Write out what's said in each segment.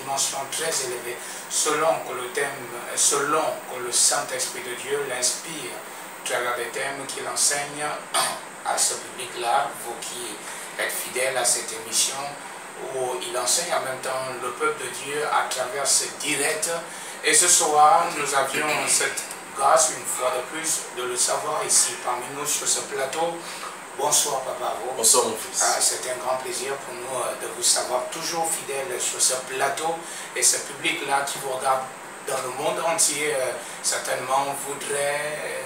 dimension très élevée, selon que le Saint-Esprit de Dieu l'inspire à travers des thèmes qu'il enseigne à ce public-là, vous qui êtes fidèles à cette émission, où il enseigne en même temps le peuple de Dieu à travers ce direct. Et ce soir, nous avions cette grâce, une fois de plus, de le savoir ici parmi nous sur ce plateau. Bonsoir Papa. Bonsoir mon fils. C'est un grand plaisir pour nous de vous savoir toujours fidèle sur ce plateau. Et ce public-là qui vous regarde dans le monde entier, certainement voudrait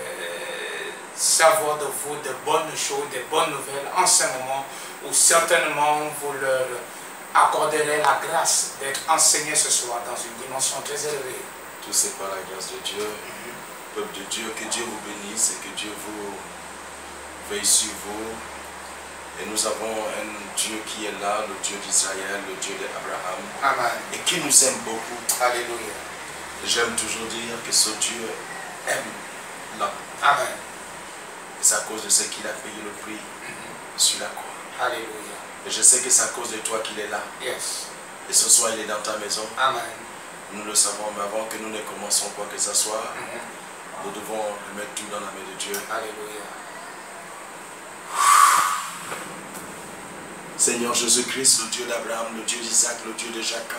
savoir de vous de bonnes choses, de bonnes nouvelles en ce moment où certainement vous leur accorderez la grâce d'être enseigné ce soir dans une dimension très élevée. Tout c'est par la grâce de Dieu. Peuple de Dieu, que Dieu vous bénisse et que Dieu vous veille sur vous. Et nous avons un Dieu qui est là, le Dieu d'Israël, le Dieu d'Abraham. Amen. Et qui nous aime beaucoup. Alléluia. J'aime toujours dire que ce Dieu aime l'homme. Amen. Et c'est à cause de ce qu'il a payé le prix sur la croix. Alléluia. Et je sais que c'est à cause de toi qu'il est là. Yes. Et ce soir, il est dans ta maison. Amen. Nous le savons, mais avant que nous ne commençons quoi que ce soit, nous devons remettre tout dans la main de Dieu. Alléluia. Seigneur Jésus-Christ, le Dieu d'Abraham, le Dieu d'Isaac, le Dieu de Jacob,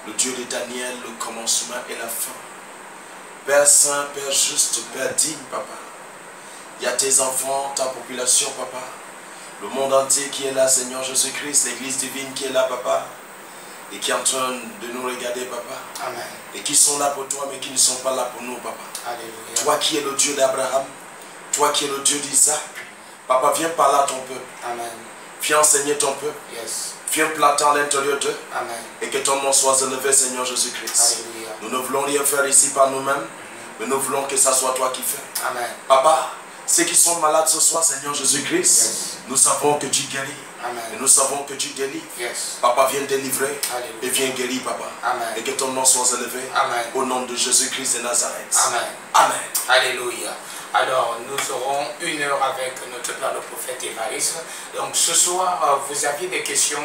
le Dieu de Daniel, le commencement et la fin. Père saint, Père juste, Père digne, Papa. Il y a tes enfants, ta population, Papa. Le monde entier qui est là, Seigneur Jésus-Christ, l'Église divine qui est là, Papa. Et qui est en train de nous regarder, Papa. Amen. Et qui sont là pour toi, mais qui ne sont pas là pour nous, Papa. Alléluia. Toi qui es le Dieu d'Abraham, toi qui es le Dieu d'Isaac, Papa, viens parler à ton peuple. Amen. Viens enseigner ton peuple. Yes. Viens planter à l'intérieur d'eux. Amen. Et que ton nom soit élevé, Seigneur Jésus-Christ. Alléluia. Nous ne voulons rien faire ici par nous-mêmes, mais nous voulons que ça soit toi qui fais. Amen. Papa, ceux qui sont malades ce soir, Seigneur Jésus-Christ, Yes. nous savons que tu guéris. Amen. Et nous savons que tu délivres. Yes. Papa, viens délivrer. Alléluia. Et viens guérir, Papa. Amen. Et que ton nom soit élevé. Amen. Au nom de Jésus-Christ de Nazareth. Amen. Amen. Alléluia. Alors, nous aurons 1 heure avec notre Père le prophète Évariste. Donc, ce soir, vous aviez des questions.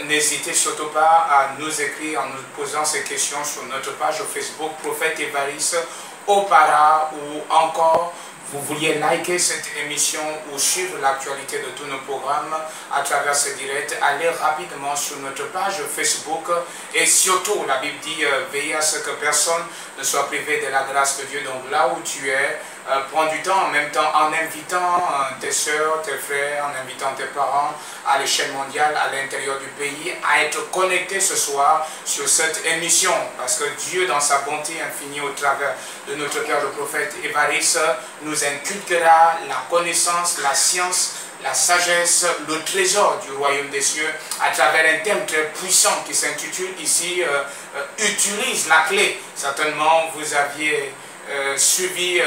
N'hésitez surtout pas à nous écrire en nous posant ces questions sur notre page Facebook, Prophète Évariste, Opara, ou encore, vous vouliez liker cette émission ou suivre l'actualité de tous nos programmes à travers ce direct, allez rapidement sur notre page Facebook et surtout, la Bible dit, veillez à ce que personne ne soit privé de la grâce de Dieu. Donc là où tu es, prends du temps en même temps en invitant tes soeurs, tes frères, en invitant tes parents à l'échelle mondiale, à l'intérieur du pays, à être connectés ce soir sur cette émission. Parce que Dieu, dans sa bonté infinie au travers de notre Père le prophète Évariste, nous inculquera la connaissance, la science, la sagesse, le trésor du royaume des cieux à travers un thème très puissant qui s'intitule ici utilise la clé. Certainement vous aviez suivi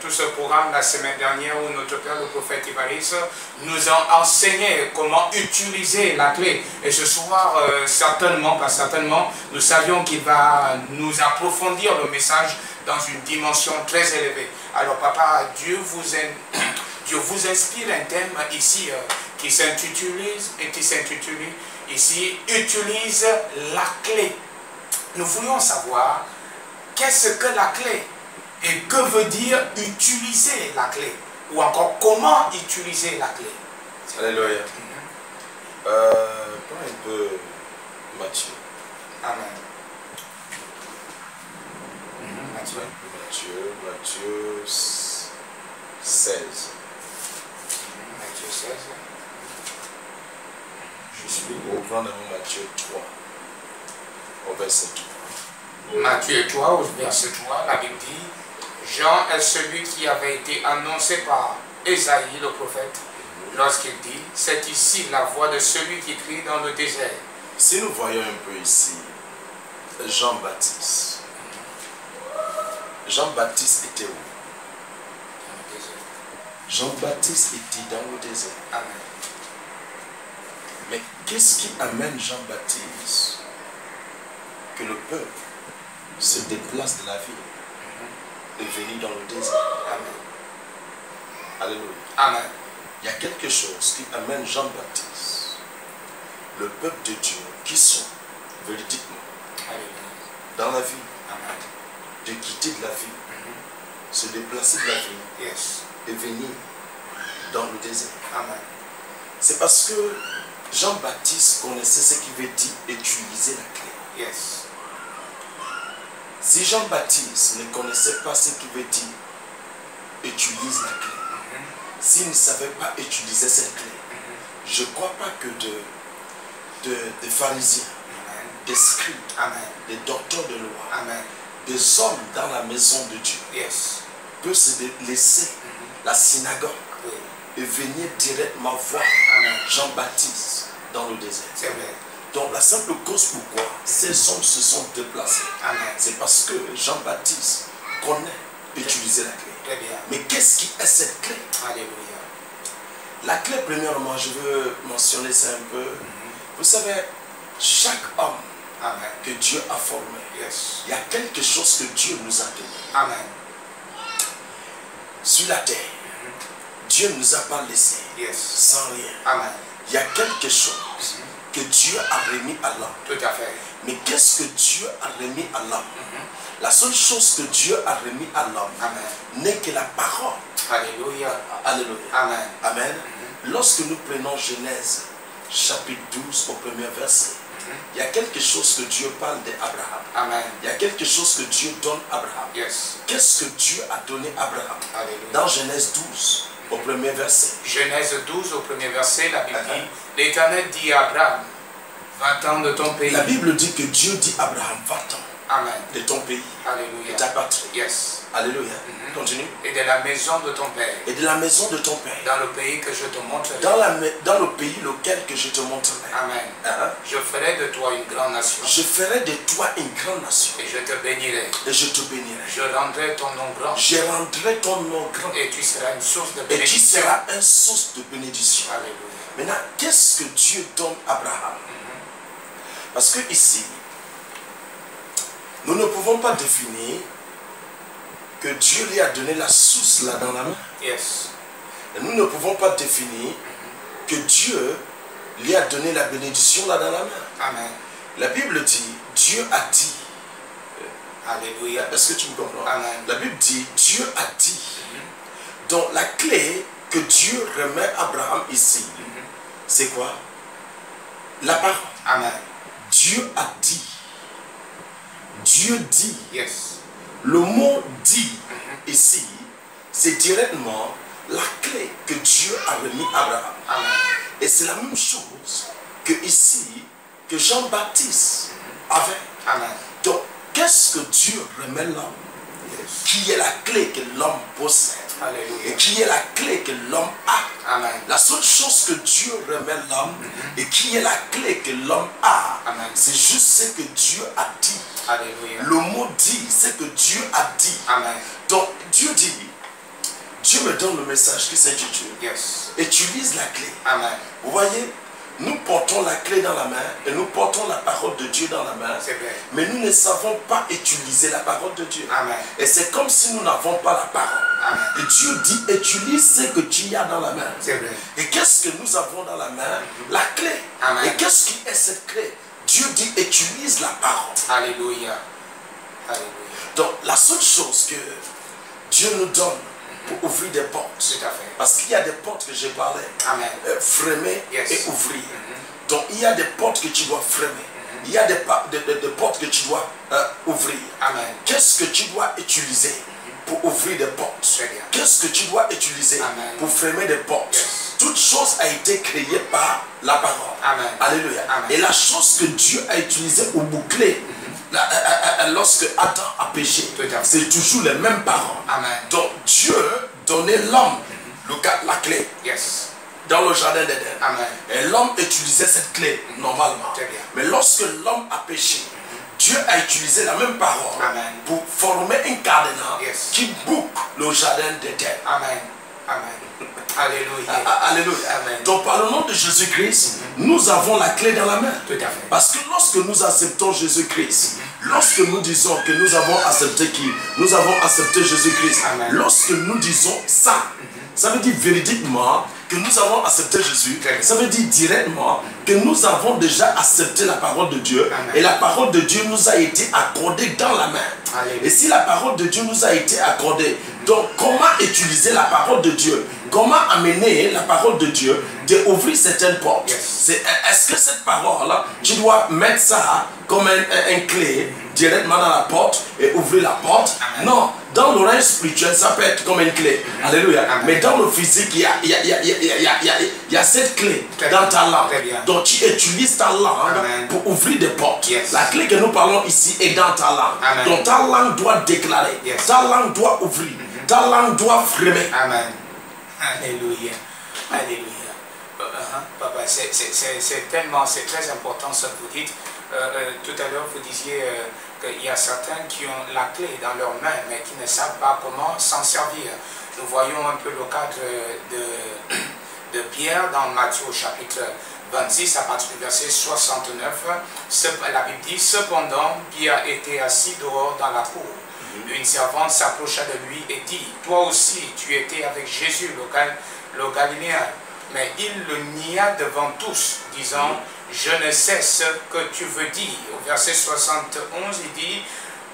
tout ce programme la semaine dernière où notre Père le prophète Évariste nous a enseigné comment utiliser la clé. Et ce soir, certainement, pas certainement, nous savions qu'il va nous approfondir le message dans une dimension très élevée. Alors papa, Dieu vous inspire un thème ici qui s'intitule ici « Utilise la clé ». Nous voulions savoir qu'est-ce que la clé et que veut dire utiliser la clé ou encore comment utiliser la clé. Alléluia. Prends un peu Matthieu. Amen. Matthieu 16. Matthieu 16. Je suis au grand de Matthieu 3, au verset 3. Matthieu 3, au verset 3, la Bible dit, Jean est celui qui avait été annoncé par Ésaïe le prophète, lorsqu'il dit, c'est ici la voix de celui qui crie dans le désert. Si nous voyons un peu ici, Jean-Baptiste. Jean-Baptiste était où? Jean-Baptiste était dans le désert. Amen. Mais qu'est-ce qui amène Jean-Baptiste que le peuple se déplace de la ville et venir dans le désert? Amen. Alléluia. Amen. Il y a quelque chose qui amène Jean-Baptiste, le peuple de Dieu, qui sont véridiquement, Alléluia. dans la vie, Amen. de quitter de la vie, se déplacer de la vie Yes. et venir dans le désert. Amen. C'est parce que Jean-Baptiste connaissait ce qui veut dire utiliser la clé. Yes. Si Jean-Baptiste ne connaissait pas ce qui veut dire utilise la clé, s'il ne savait pas utiliser cette clé, je ne crois pas que des pharisiens, Amen. des scribes, Amen. des docteurs de loi, Amen. des hommes dans la maison de Dieu Yes. peuvent se laisser la synagogue Oui. et venir directement voir Amen. Jean-Baptiste dans le désert. C'est vrai. Donc la simple cause pourquoi ces hommes se sont déplacés, Amen. c'est parce que Jean-Baptiste connaît utiliser la clé. Très bien. Mais qu'est-ce qui est cette clé? Alléluia. La clé, premièrement, je veux mentionner ça un peu. Vous savez, chaque homme Amen. que Dieu a formé, Yes. il y a quelque chose que Dieu nous a donné. Amen. Sur la terre, Dieu ne nous a pas laissé Yes. sans rien. Amen. Il y a quelque chose que Dieu a remis à l'homme. Tout à fait. Mais qu'est-ce que Dieu a remis à l'homme? La seule chose que Dieu a remis à l'homme Amen. n'est que la parole. Alléluia. Alléluia. Amen. Amen. Lorsque nous prenons Genèse, chapitre 12, au premier verset, il y a quelque chose que Dieu parle d'Abraham. Amen. Il y a quelque chose que Dieu donne à Abraham. Yes. Qu'est-ce que Dieu a donné à Abraham? Alléluia. Dans Genèse 12, au premier verset. Genèse 12, au premier verset, la Bible dit, l'Éternel dit à Abraham, va-t'en de ton pays. La Bible dit que Dieu dit à Abraham, va-t'en Amen. de ton pays, de Alléluia. ta patrie. Yes. Alléluia. Continue. Et de la maison de ton père, Et de la maison de ton père, dans le pays que je te montrerai. dans le pays lequel que je te montrerai. Amen. Hein? Je ferai de toi une grande nation. Je ferai de toi une grande nation. Et je te bénirai. Et je te bénirai. Je rendrai ton nom grand. Je rendrai ton nom grand. Et tu seras une source de Et tu bénédiction. seras une source de bénédiction. Alléluia. Maintenant, qu'est-ce que Dieu donne à Abraham? Parce que ici, nous ne pouvons pas définir que Dieu lui a donné la source là dans la main. Yes. Et nous ne pouvons pas définir que Dieu lui a donné la bénédiction là dans la main. Amen. La Bible dit, Dieu a dit. Alléluia. Est-ce que tu me comprends? Amen. La Bible dit, Dieu a dit. Donc la clé que Dieu remet à Abraham ici, c'est quoi? La parole. Amen. Dieu a dit. Dieu dit. Yes. Le mot dit ici, c'est directement la clé que Dieu a remis à Abraham. Amen. Et c'est la même chose que ici, que Jean-Baptiste avait. Amen. Donc, qu'est-ce que Dieu remet l'homme? Yes. Qui est la clé que l'homme possède? Et Alléluia. qui est la clé que l'homme a? Amen. La seule chose que Dieu remet l'homme et qui est la clé que l'homme a, Amen. c'est juste ce que Dieu a dit. Alléluia. Le mot dit, c'est que Dieu a dit. Amen. Donc Dieu dit, Dieu me donne le message qui s'intitule Yes. utilise la clé. Amen. Vous voyez, nous portons la clé dans la main et nous portons la parole de Dieu dans la main. C'est vrai. Mais nous ne savons pas utiliser la parole de Dieu. Amen. Et c'est comme si nous n'avons pas la parole. Amen. Et Dieu dit, utilise ce que tu as dans la main. C'est vrai. Et qu'est-ce que nous avons dans la main? La clé. Amen. Et qu'est-ce qui est cette clé? Dieu dit, utilise la parole. Alléluia. Alléluia. Donc la seule chose que Dieu nous donne pour ouvrir des portes, Tout à fait. parce qu'il y a des portes que j'ai parlé, Amen. fremer Yes. et ouvrir. Donc il y a des portes que tu dois fremer. Il y a des portes que tu dois ouvrir. Amen. Qu'est-ce que tu dois utiliser pour ouvrir des portes? Très bien. Qu'est-ce que tu dois utiliser Amen. pour fermer des portes? Yes. Toute chose a été créée par la parole. Amen. Alléluia. Amen. Et la chose que Dieu a utilisée pour boucler, lorsque Adam a péché, Tout à fait. c'est toujours les mêmes paroles. Amen. Donc Dieu donnait l'homme la clé Yes. dans le jardin d'Éden. Amen. Et l'homme utilisait cette clé normalement. Très bien. Mais lorsque l'homme a péché, Dieu a utilisé la même parole Amen. pour former un cadenas Yes. qui boucle le jardin d'Éden. Amen. Amen. Alléluia. Alléluia. Amen. Donc par le nom de Jésus-Christ, nous avons la clé dans la main. Tout à fait. Parce que lorsque nous acceptons Jésus-Christ, lorsque nous disons que nous avons accepté qui? Nous avons accepté Jésus-Christ. Amen. Lorsque nous disons ça, ça veut dire véridiquement que que nous avons accepté Jésus, ça veut dire directement que nous avons déjà accepté la parole de Dieu. Amen. Et la parole de Dieu nous a été accordée dans la main. Alléluia. Et si la parole de Dieu nous a été accordée, donc comment utiliser la parole de Dieu? Comment amener la parole de Dieu d'ouvrir certaines portes? Est-ce que cette parole-là, tu dois mettre ça comme un clé directement dans la porte et ouvrir la porte? Amen. Non, dans l'oreille spirituelle, ça peut être comme une clé. Alléluia. Amen. Mais dans le physique, il y a cette clé dans ta langue. Donc tu utilises ta langue pour ouvrir des portes. La clé que nous parlons ici est dans ta langue. Amen. Donc ta langue doit déclarer, ta langue doit ouvrir, ta langue doit fremer. Amen. Alléluia. Alléluia. Papa, c'est très important ce que vous dites. Tout à l'heure, vous disiez qu'il y a certains qui ont la clé dans leurs mains, mais qui ne savent pas comment s'en servir. Nous voyons un peu le cadre de Pierre dans Matthieu chapitre 26, à partir du verset 69. La Bible dit, cependant, Pierre était assis dehors dans la cour. Une servante s'approcha de lui et dit, toi aussi, tu étais avec Jésus, le Galiléen. Mais il le nia devant tous, disant, je ne sais ce que tu veux dire. Au verset 71, il dit,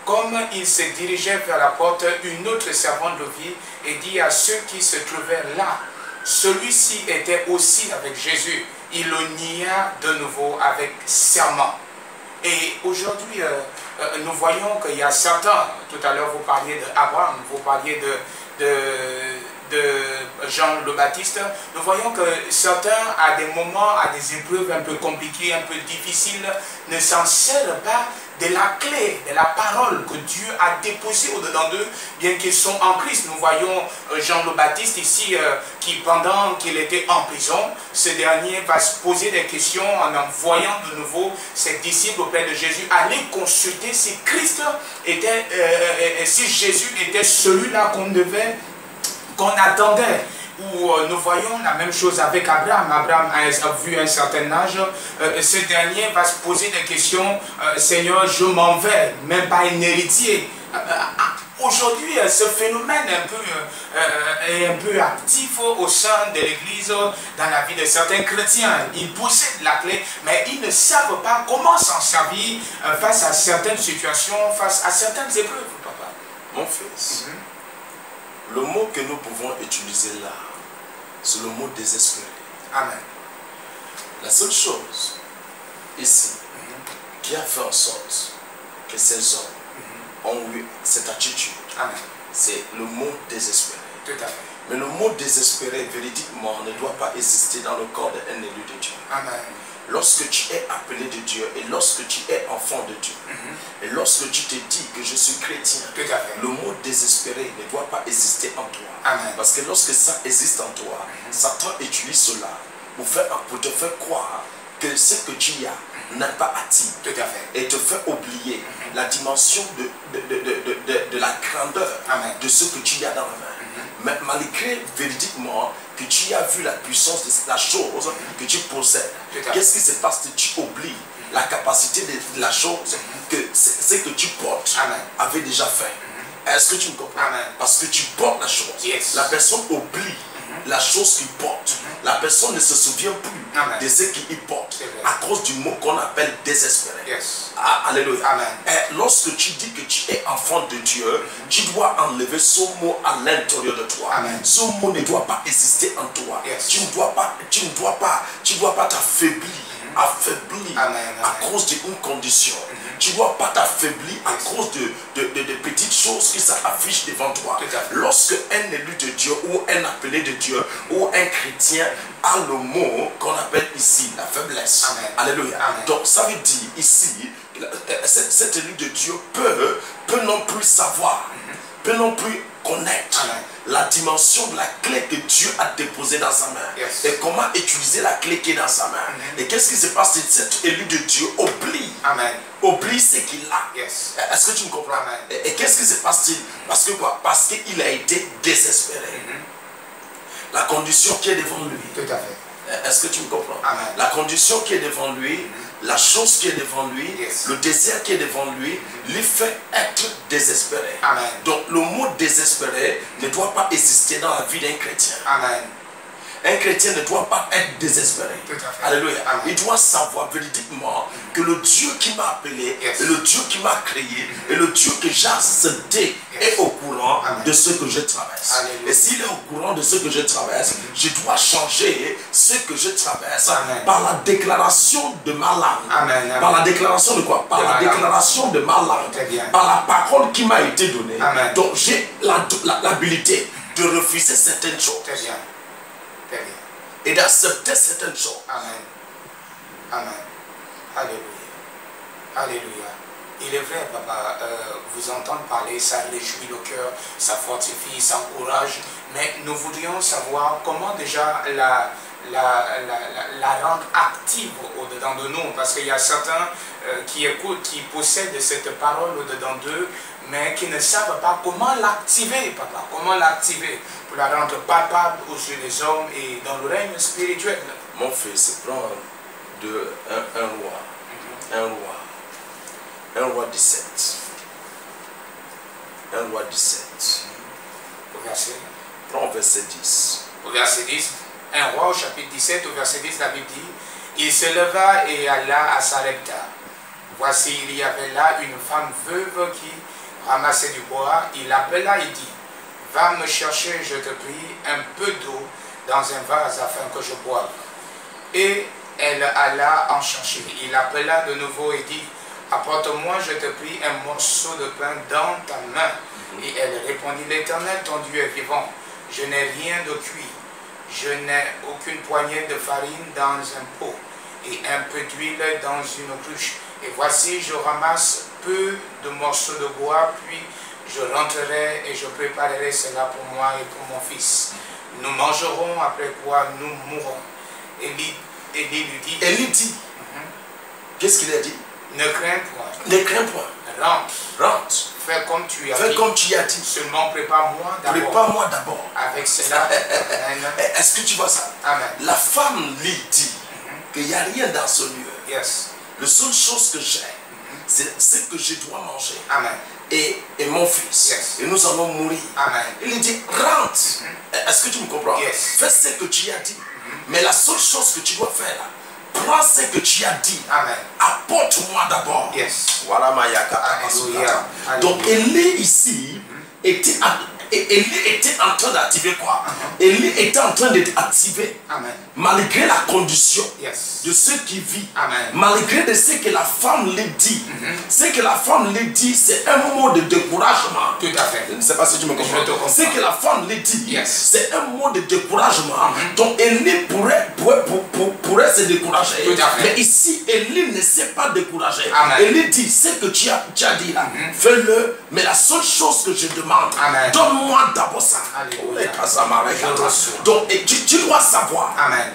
comme il se dirigeait vers la porte, une autre servante le vit et dit à ceux qui se trouvaient là, celui-ci était aussi avec Jésus. Il le nia de nouveau avec serment. Et aujourd'hui, nous voyons qu'il y a certains, tout à l'heure vous parliez d'Abraham, vous parliez de Jean le Baptiste, nous voyons que certains, à des moments, à des épreuves un peu compliquées, un peu difficiles, ne s'en servent pas de la clé, de la parole que Dieu a déposée au-dedans d'eux, bien qu'ils sont en Christ. Nous voyons Jean le Baptiste ici, qui pendant qu'il était en prison, ce dernier va se poser des questions en envoyant de nouveau ses disciples auprès de Jésus, aller consulter si Christ était, si Jésus était celui-là qu'on attendait. Où nous voyons la même chose avec Abraham. Abraham a vu un certain âge. Ce dernier va se poser des questions. Seigneur, je m'en vais, même pas un héritier. Aujourd'hui, ce phénomène est un peu actif au sein de l'Église, dans la vie de certains chrétiens. Ils possèdent la clé, mais ils ne savent pas comment s'en servir face à certaines situations, face à certaines épreuves, papa. Mon fils, le mot que nous pouvons utiliser là, c'est le mot désespéré. Amen. La seule chose ici qui a fait en sorte que ces hommes ont eu cette attitude, c'est le mot désespéré. Tout à fait. Mais le mot désespéré, véridiquement, ne doit pas exister dans le corps d'un élu de Dieu. Amen. Lorsque tu es appelé de Dieu et lorsque tu es enfant de Dieu, et lorsque tu te dis que je suis chrétien, le mot désespéré ne doit pas exister en toi. Amen. Parce que lorsque ça existe en toi, Satan utilise cela pour te faire croire que ce que tu as n'a pas attiré. Tout à fait. Et te fait oublier la dimension de la grandeur de ce que tu as dans la main. Mais malgré véridiquement que tu as vu la puissance de la chose que tu possèdes, qu'est-ce qui se passe que tu oublies la capacité de la chose que ce que tu portes avait déjà fait? Est-ce que tu me comprends? Parce que tu portes la chose. La personne oublie la chose qu'il porte. La personne ne se souvient plus de ce qu'il porte à cause du mot qu'on appelle désespéré. Alléluia. Et lorsque tu dis que tu es enfant de Dieu, tu dois enlever ce mot à l'intérieur de toi. Ce mot ne doit pas exister en toi. Tu ne dois pas t'affaiblir à cause d'une condition. Tu ne dois pas t'affaiblir à cause de petites choses qui s'affichent devant toi. Lorsque un élu de Dieu ou un appelé de Dieu ou un chrétien a le mot qu'on appelle ici la faiblesse. Alléluia. Donc ça veut dire ici, cet élu de Dieu peut non plus savoir, peut non plus connaître la dimension de la clé que Dieu a déposée dans sa main. Et comment utiliser la clé qui est dans sa main. Et qu'est-ce qui se passe? Cet élu de Dieu oublie ce qu'il a. Est-ce que tu me comprends? Et qu'est-ce qui se passe-t-il? Parce que quoi? Parce qu'il a été désespéré. La condition qui est devant lui. Tout à fait. Est-ce que tu me comprends? La condition qui est devant lui, la chose qui est devant lui, le désert qui est devant lui, lui fait être désespéré. Donc le mot désespéré ne doit pas exister dans la vie d'un chrétien. Un chrétien ne doit pas être désespéré. Tout à fait. Alléluia. Amen. Il doit savoir véridiquement que le Dieu qui m'a appelé, Yes. et le Dieu qui m'a créé, et le Dieu que j'ai accepté est au courant Amen. de ce que je traverse. Alléluia. Et s'il est au courant de ce que je traverse, je dois changer ce que je traverse Amen. par la déclaration de ma langue. Amen, amen. Par la déclaration de quoi? Par De la ma langue. déclaration de ma langue. Très bien. Par la parole qui m'a été donnée. Amen. Donc j'ai l'habilité de refuser certaines choses Très bien. Très bien. et d'accepter certaines choses. Amen. Amen. Alléluia. Alléluia. Il est vrai, papa, vous entendre parler, ça réjouit le cœur, ça fortifie, ça encourage. Mais nous voudrions savoir comment déjà la rendre active au-dedans de nous. Parce qu'il y a certains qui écoutent, qui possèdent cette parole au-dedans d'eux, mais qui ne savent pas comment l'activer, papa. Comment l'activer pour la rendre palpable aux yeux des hommes et dans le règne spirituel. Mon fils, prends un roi. Un roi 17. Un roi 17. Au verset, Prends verset 10. au verset 10, un roi au chapitre 17, au verset 10, la Bible dit, il se leva et alla à Sarepta. Voici, il y avait là une femme veuve qui ramassait du bois. Il l'appela et dit, va me chercher, je te prie, un peu d'eau dans un vase afin que je boive. Et elle alla en chercher. Il l'appela de nouveau et dit, apporte-moi, je te prie, un morceau de pain dans ta main. Et elle répondit, l'Éternel, ton Dieu est vivant. Je n'ai rien de cuit. Je n'ai aucune poignée de farine dans un pot et un peu d'huile dans une cruche. Et voici, je ramasse peu de morceaux de bois, puis je rentrerai et je préparerai cela pour moi et pour mon fils. Nous mangerons, après quoi nous mourrons. Élie lui dit, Qu'est-ce qu'il a dit? ne crains point, Ne crains point. Rentre. fais comme tu as Fais dit. comme tu as dit. Seulement prépare-moi d'abord. Prépare-moi d'abord. Avec cela, amen. Est-ce que tu vois ça? Amen. La femme lui dit qu'il n'y a rien dans ce lieu. Yes. La seule chose que j'ai, c'est ce que je dois manger. Amen. Et mon fils. Yes. Et nous allons mourir. Amen. Il lui dit, rentre. Est-ce que tu me comprends? Yes. Fais ce que tu as dit. Mais la seule chose que tu dois faire là, prends ce que tu as dit. Amen. Apporte-moi d'abord. Yes. Voilà ma yaka. Alléluia. Donc Élie ici était en train d'activer quoi? Élie était en train d'activer Amen. malgré la condition Yes. de ceux qui vivent, Amen. malgré de ce que la femme lui dit. Ce que la femme lui dit, c'est un mot de découragement. Tout à fait. Je ne sais pas si tu me comprends. Je te comprends. Ce que la femme lui dit, Yes. c'est un mot de découragement. Donc Élie pourrait se décourager. Tout à fait. Mais ici, Élie ne s'est pas découragé. Amen. Élie dit, ce que tu as dit là, fais-le. Mais la seule chose que je demande, Amen. donne-moi d'abord ça. Alléluia. Oh, Je reçois. donc tu dois savoir. Amen.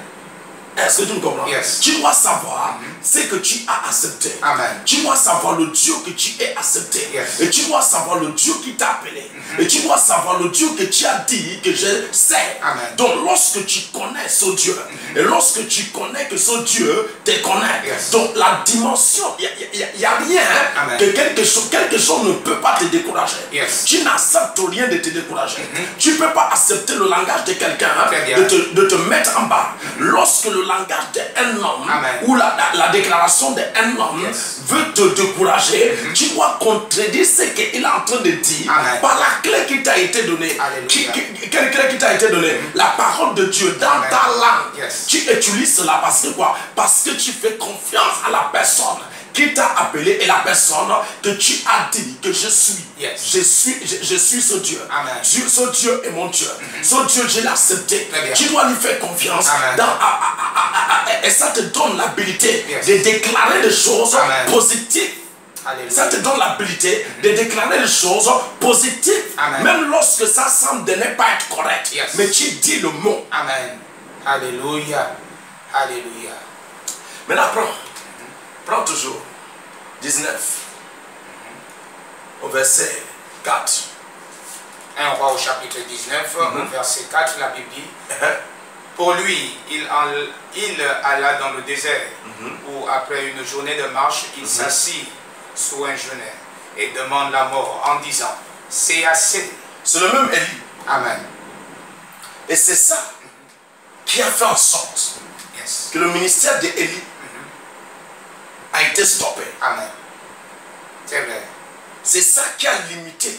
Est-ce que tu me comprends? Yes. Tu dois savoir ce que tu as accepté. Amen. Tu dois savoir le Dieu que tu as accepté. Yes. Et tu dois savoir le Dieu qui t'a appelé. Et tu dois savoir le Dieu que tu as dit que je sais. Amen. Donc lorsque tu connais ce Dieu, et lorsque tu connais que ce Dieu te connaît, Yes. donc la dimension, il n'y a rien Amen. que quelque chose ne peut pas te décourager. Yes. Tu n'acceptes rien de te décourager. Tu ne peux pas accepter le langage de quelqu'un Très bien. de te mettre en bas. Lorsque le langage d'un homme Amen. ou la déclaration d'un homme Yes. veut te décourager, tu dois contredire ce qu'il est en train de dire. Amen. Par la clé qui t'a été donnée. Alléluia. Quelle clé qui t'a été donnée? La parole de Dieu dans Amen. ta langue. Yes. Tu utilises cela parce que quoi? Parce que tu fais confiance à la personne qui t'a appelé et la personne que tu as dit que je suis. Yes. Je suis ce Dieu. Amen. Ce Dieu est mon Dieu. Ce Dieu, je l'ai accepté. Très bien. Tu dois lui faire confiance. Amen. Et ça te donne l'habilité Yes. de déclarer des choses Amen. positives. Alléluia. Ça te donne l'habilité de déclarer des choses positives. Amen. Même lorsque ça semble de ne pas être correct. Yes. Mais tu dis le mot. Amen. Alléluia. Alléluia. Maintenant, prends toujours 19 au verset 4. 1 roi au chapitre 19, au verset 4, la Bible dit, pour lui, il alla dans le désert, où après une journée de marche, il s'assit sous un genêt et demande la mort en disant, c'est assez. C'est le même Élie. Amen. Et c'est ça qui a fait en sorte que le ministère d'Élie a été stoppé. Amen. C'est vrai. C'est ça qui a limité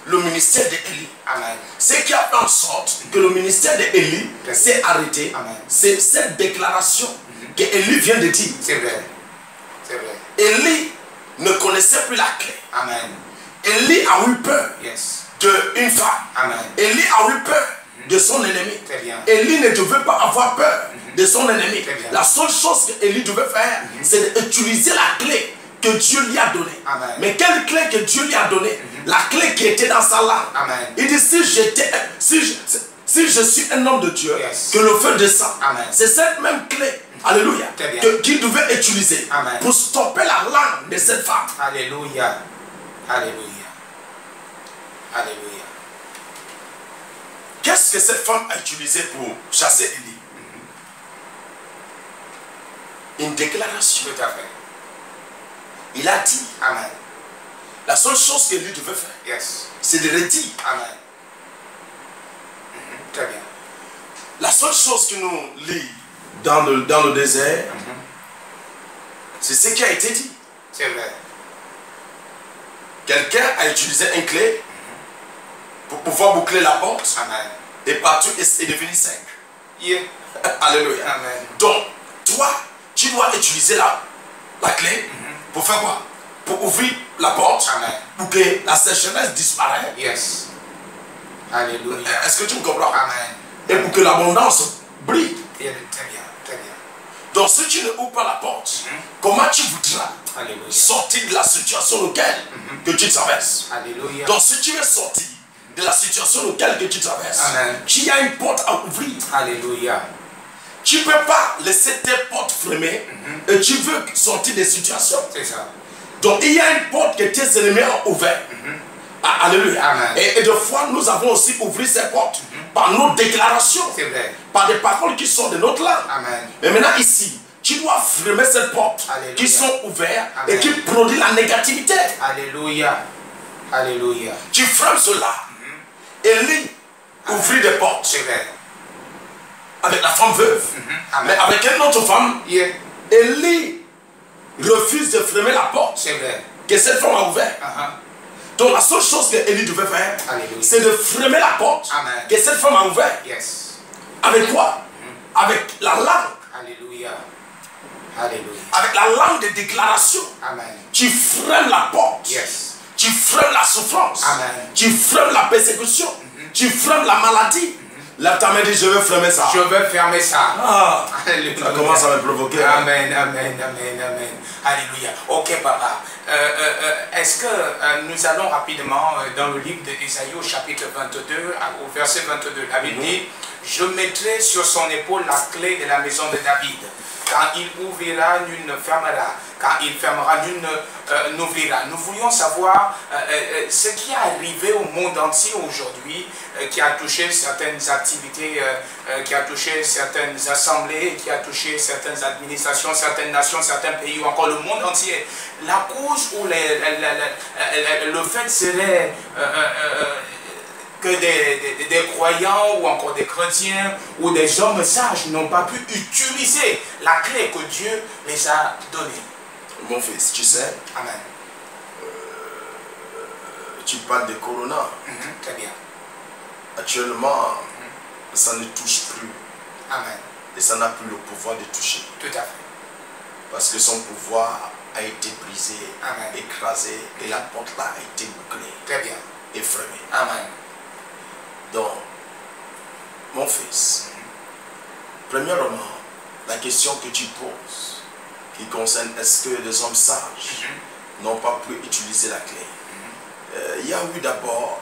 le ministère d'Élie. Amen. Ce qui a fait en sorte que le ministère d'Élie s'est arrêté, c'est cette déclaration que Élie vient de dire. C'est vrai. C'est vrai. Élie ne connaissait plus la clé. Amen. Élie a eu peur Yes. d'une femme. Amen. Élie a eu peur de son ennemi. Très bien. Élie ne devait pas avoir peur de son ennemi. Très bien. La seule chose que Élie devait faire, c'est d'utiliser la clé que Dieu lui a donnée. Amen. Mais quelle clé que Dieu lui a donnée? La clé qui était dans sa langue. Amen. Il dit, si je suis un homme de Dieu, Yes. que le feu descend. Amen. C'est cette même clé, alléluia, Très bien. qu'il devait utiliser Amen. pour stopper la langue de cette femme. Alléluia. Alléluia. Alléluia. Qu'est-ce que cette femme a utilisé pour chasser Élie? Une déclaration. Tout à fait. Il a dit, Amen. la seule chose qu'Élie devait faire, Yes. c'est de redire. Amen. Très bien. La seule chose que nous lit dans le désert, c'est ce qui a été dit. C'est vrai. Quelqu'un a utilisé une clé pour pouvoir boucler la porte Amen. et partout est devenu sec. Yeah. Alléluia. Amen. Donc, toi, tu dois utiliser la clé pour faire quoi? Pour ouvrir la porte, Amen. pour que la sécheresse disparaisse. Yes. Alléluia. Est-ce que tu me comprends? Amen. Et pour que l'abondance brille. Très bien. Très bien. Donc, si tu ne ouvres pas la porte, comment tu voudras Alléluia. sortir de la situation dans laquelle que tu traverses? Alléluia. Donc, si tu veux sortir de la situation dans laquelle que tu traverses, Amen. tu as une porte à ouvrir. Alléluia. Tu ne peux pas laisser tes portes fermées et tu veux sortir des situations. C'est ça. Donc, il y a une porte que tes ennemis ont ouverte. Alléluia. Amen. Et de fois, nous avons aussi ouvert ces portes par nos déclarations, C'est vrai. par des paroles qui sont de notre langue. Amen. Mais maintenant, ici, tu dois fermer ces portes Alléluia. qui sont ouvertes Amen. et qui produisent la négativité. Alléluia. Alléluia. Tu fermes cela. Élie ouvrit des portes C'est vrai. avec la femme veuve. Mais Amen. avec une autre femme, Yeah. Élie refuse de fermer la porte C'est vrai. que cette femme a ouverte. Donc la seule chose que Élie devait faire, Alléluia. c'est de fermer la porte Amen. que cette femme a ouverte. Yes. Avec quoi? Avec la langue. Alléluia. Alléluia. Avec la langue de déclaration. Amen. Tu freines la porte. Yes. Tu freines la souffrance. Amen. Tu freines la persécution. Tu freines la maladie. Lève ta main et dis, je veux freiner ça. Je veux fermer ça. Ah, Alléluia. ça commence à me provoquer. Amen, amen, amen, amen. Alléluia. Ok, papa. Est-ce que nous allons rapidement dans le livre d'Ésaïe au chapitre 22, au verset 22. David dit, je mettrai sur son épaule la clé de la maison de David. Quand il ouvrira, nul ne fermera. Quand il fermera, nul n'ouvrira. Nous voulions savoir ce qui est arrivé au monde entier aujourd'hui, qui a touché certaines activités, qui a touché certaines assemblées, qui a touché certaines administrations, certaines nations, certains pays, ou encore le monde entier. La cause ou le fait serait que des croyants ou encore des chrétiens ou des hommes sages n'ont pas pu utiliser la clé que Dieu les a donnée. Mon fils, tu sais, Amen. tu parles de Corona. Très bien. Actuellement, ça ne touche plus. Amen. Et ça n'a plus le pouvoir de toucher. Tout à fait. Parce que son pouvoir a été brisé, Amen. écrasé, et la porte là a été bouclée Très bien. et fermée. Amen. Donc, mon fils, premièrement, la question que tu poses, qui concerne est-ce que les hommes sages n'ont pas pu utiliser la clé. Il y a eu d'abord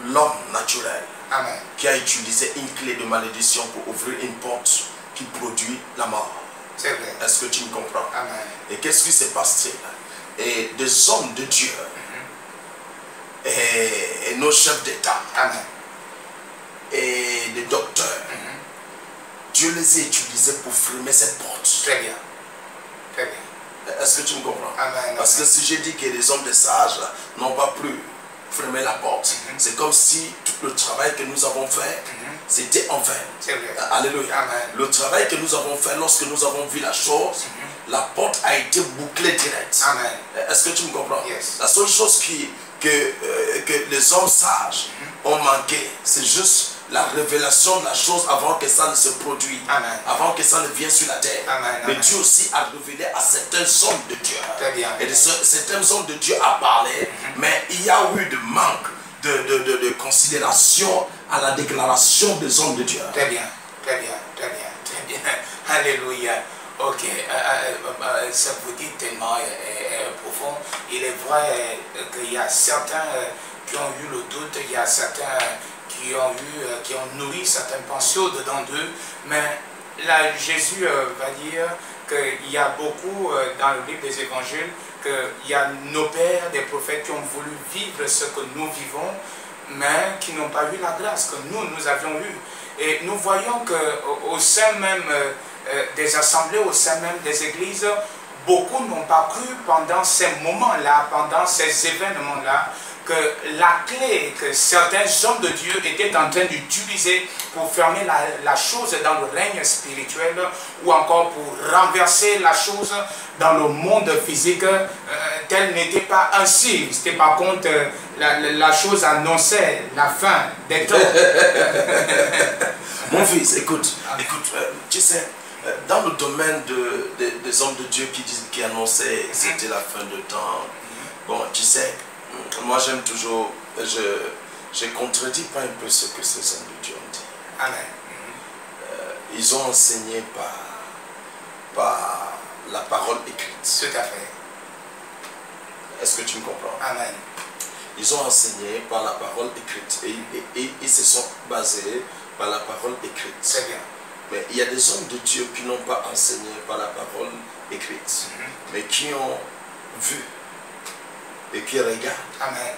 l'homme naturel Amen. qui a utilisé une clé de malédiction pour ouvrir une porte qui produit la mort. C'est vrai. Est-ce que tu me comprends? Amen. Et qu'est-ce qui s'est passé là? Et des hommes de Dieu et nos chefs d'État Amen. et des docteurs, Dieu les a utilisés pour fermer cette porte. Très bien. Très bien. Est-ce que tu me comprends? Amen. Parce que si j'ai dit que les hommes de sages n'ont pas pu fermer la porte, c'est comme si tout le travail que nous avons fait c'était en vain. C'est vrai. Alléluia. Amen. Le travail que nous avons fait lorsque nous avons vu la chose, la porte a été bouclée direct. Amen. Est-ce que tu me comprends? Yes. La seule chose que les hommes sages ont manqué, c'est juste la révélation de la chose avant que ça ne se produise, Amen. avant que ça ne vienne sur la terre. Amen. Mais Amen. Dieu aussi a révélé à certains hommes de Dieu. Très bien. Et certains hommes de Dieu a parlé, mais il y a eu de manque de considération à la déclaration des hommes de Dieu. Très bien, très bien, très bien, très bien. Alléluia. Ok, ça vous dit tellement profond. Il est vrai qu'il y a certains qui ont eu le doute, il y a certains qui ont nourri certaines pensées dedans d'eux, mais là, Jésus va dire qu'il y a beaucoup dans le livre des évangiles, qu'il y a nos pères, des prophètes qui ont voulu vivre ce que nous vivons, mais qui n'ont pas eu la grâce que nous avions eue. Et nous voyons qu'au sein même des assemblées, au sein même des églises, beaucoup n'ont pas cru pendant ces moments-là, pendant ces événements-là, que la clé que certains hommes de Dieu étaient en train d'utiliser pour fermer la chose dans le règne spirituel ou encore pour renverser la chose dans le monde physique, tel n'était pas ainsi. C'était par contre, la chose annonçait la fin des temps. Mon fils, écoute, tu sais, dans le domaine des hommes de Dieu qui annonçaient c'était la fin de temps, bon, tu sais, moi j'aime toujours, je ne contredis pas un peu ce que ces hommes de Dieu ont dit. Amen. Ils ont enseigné par la parole écrite. Tout à fait. Est-ce que tu me comprends? Amen. Ils ont enseigné par la parole écrite et ils se sont basés par la parole écrite. Très bien. Mais il y a des hommes de Dieu qui n'ont pas enseigné par la parole écrite, mais qui ont vu et qui regardent. Amen.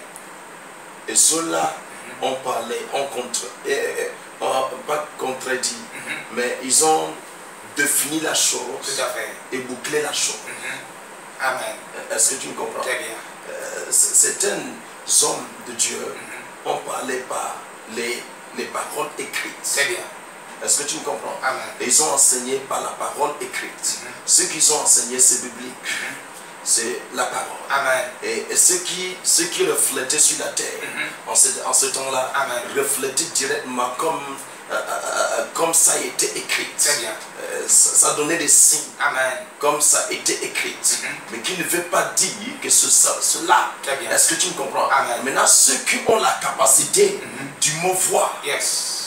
Et ceux-là ont parlé, pas contredit, mais ils ont défini la chose. Tout à fait. Et bouclé la chose. Amen. Est-ce que tu me comprends? Très bien. Certains hommes de Dieu ont parlé par les paroles écrites. Très bien. Est-ce que tu me comprends? Amen. Et ils ont enseigné par la parole écrite. Ce qu'ils ont enseigné, c'est biblique. C'est la parole. Amen. Et ce qui reflétait sur la terre, en ce temps-là, reflétait directement comme ça a été écrit. Très bien. Ça donnait des signes. Amen. Comme ça a été écrit. Mais qui ne veut pas dire que cela. Est-ce que tu me comprends? Amen. Maintenant, ceux qui ont la capacité du mot-voir. Yes.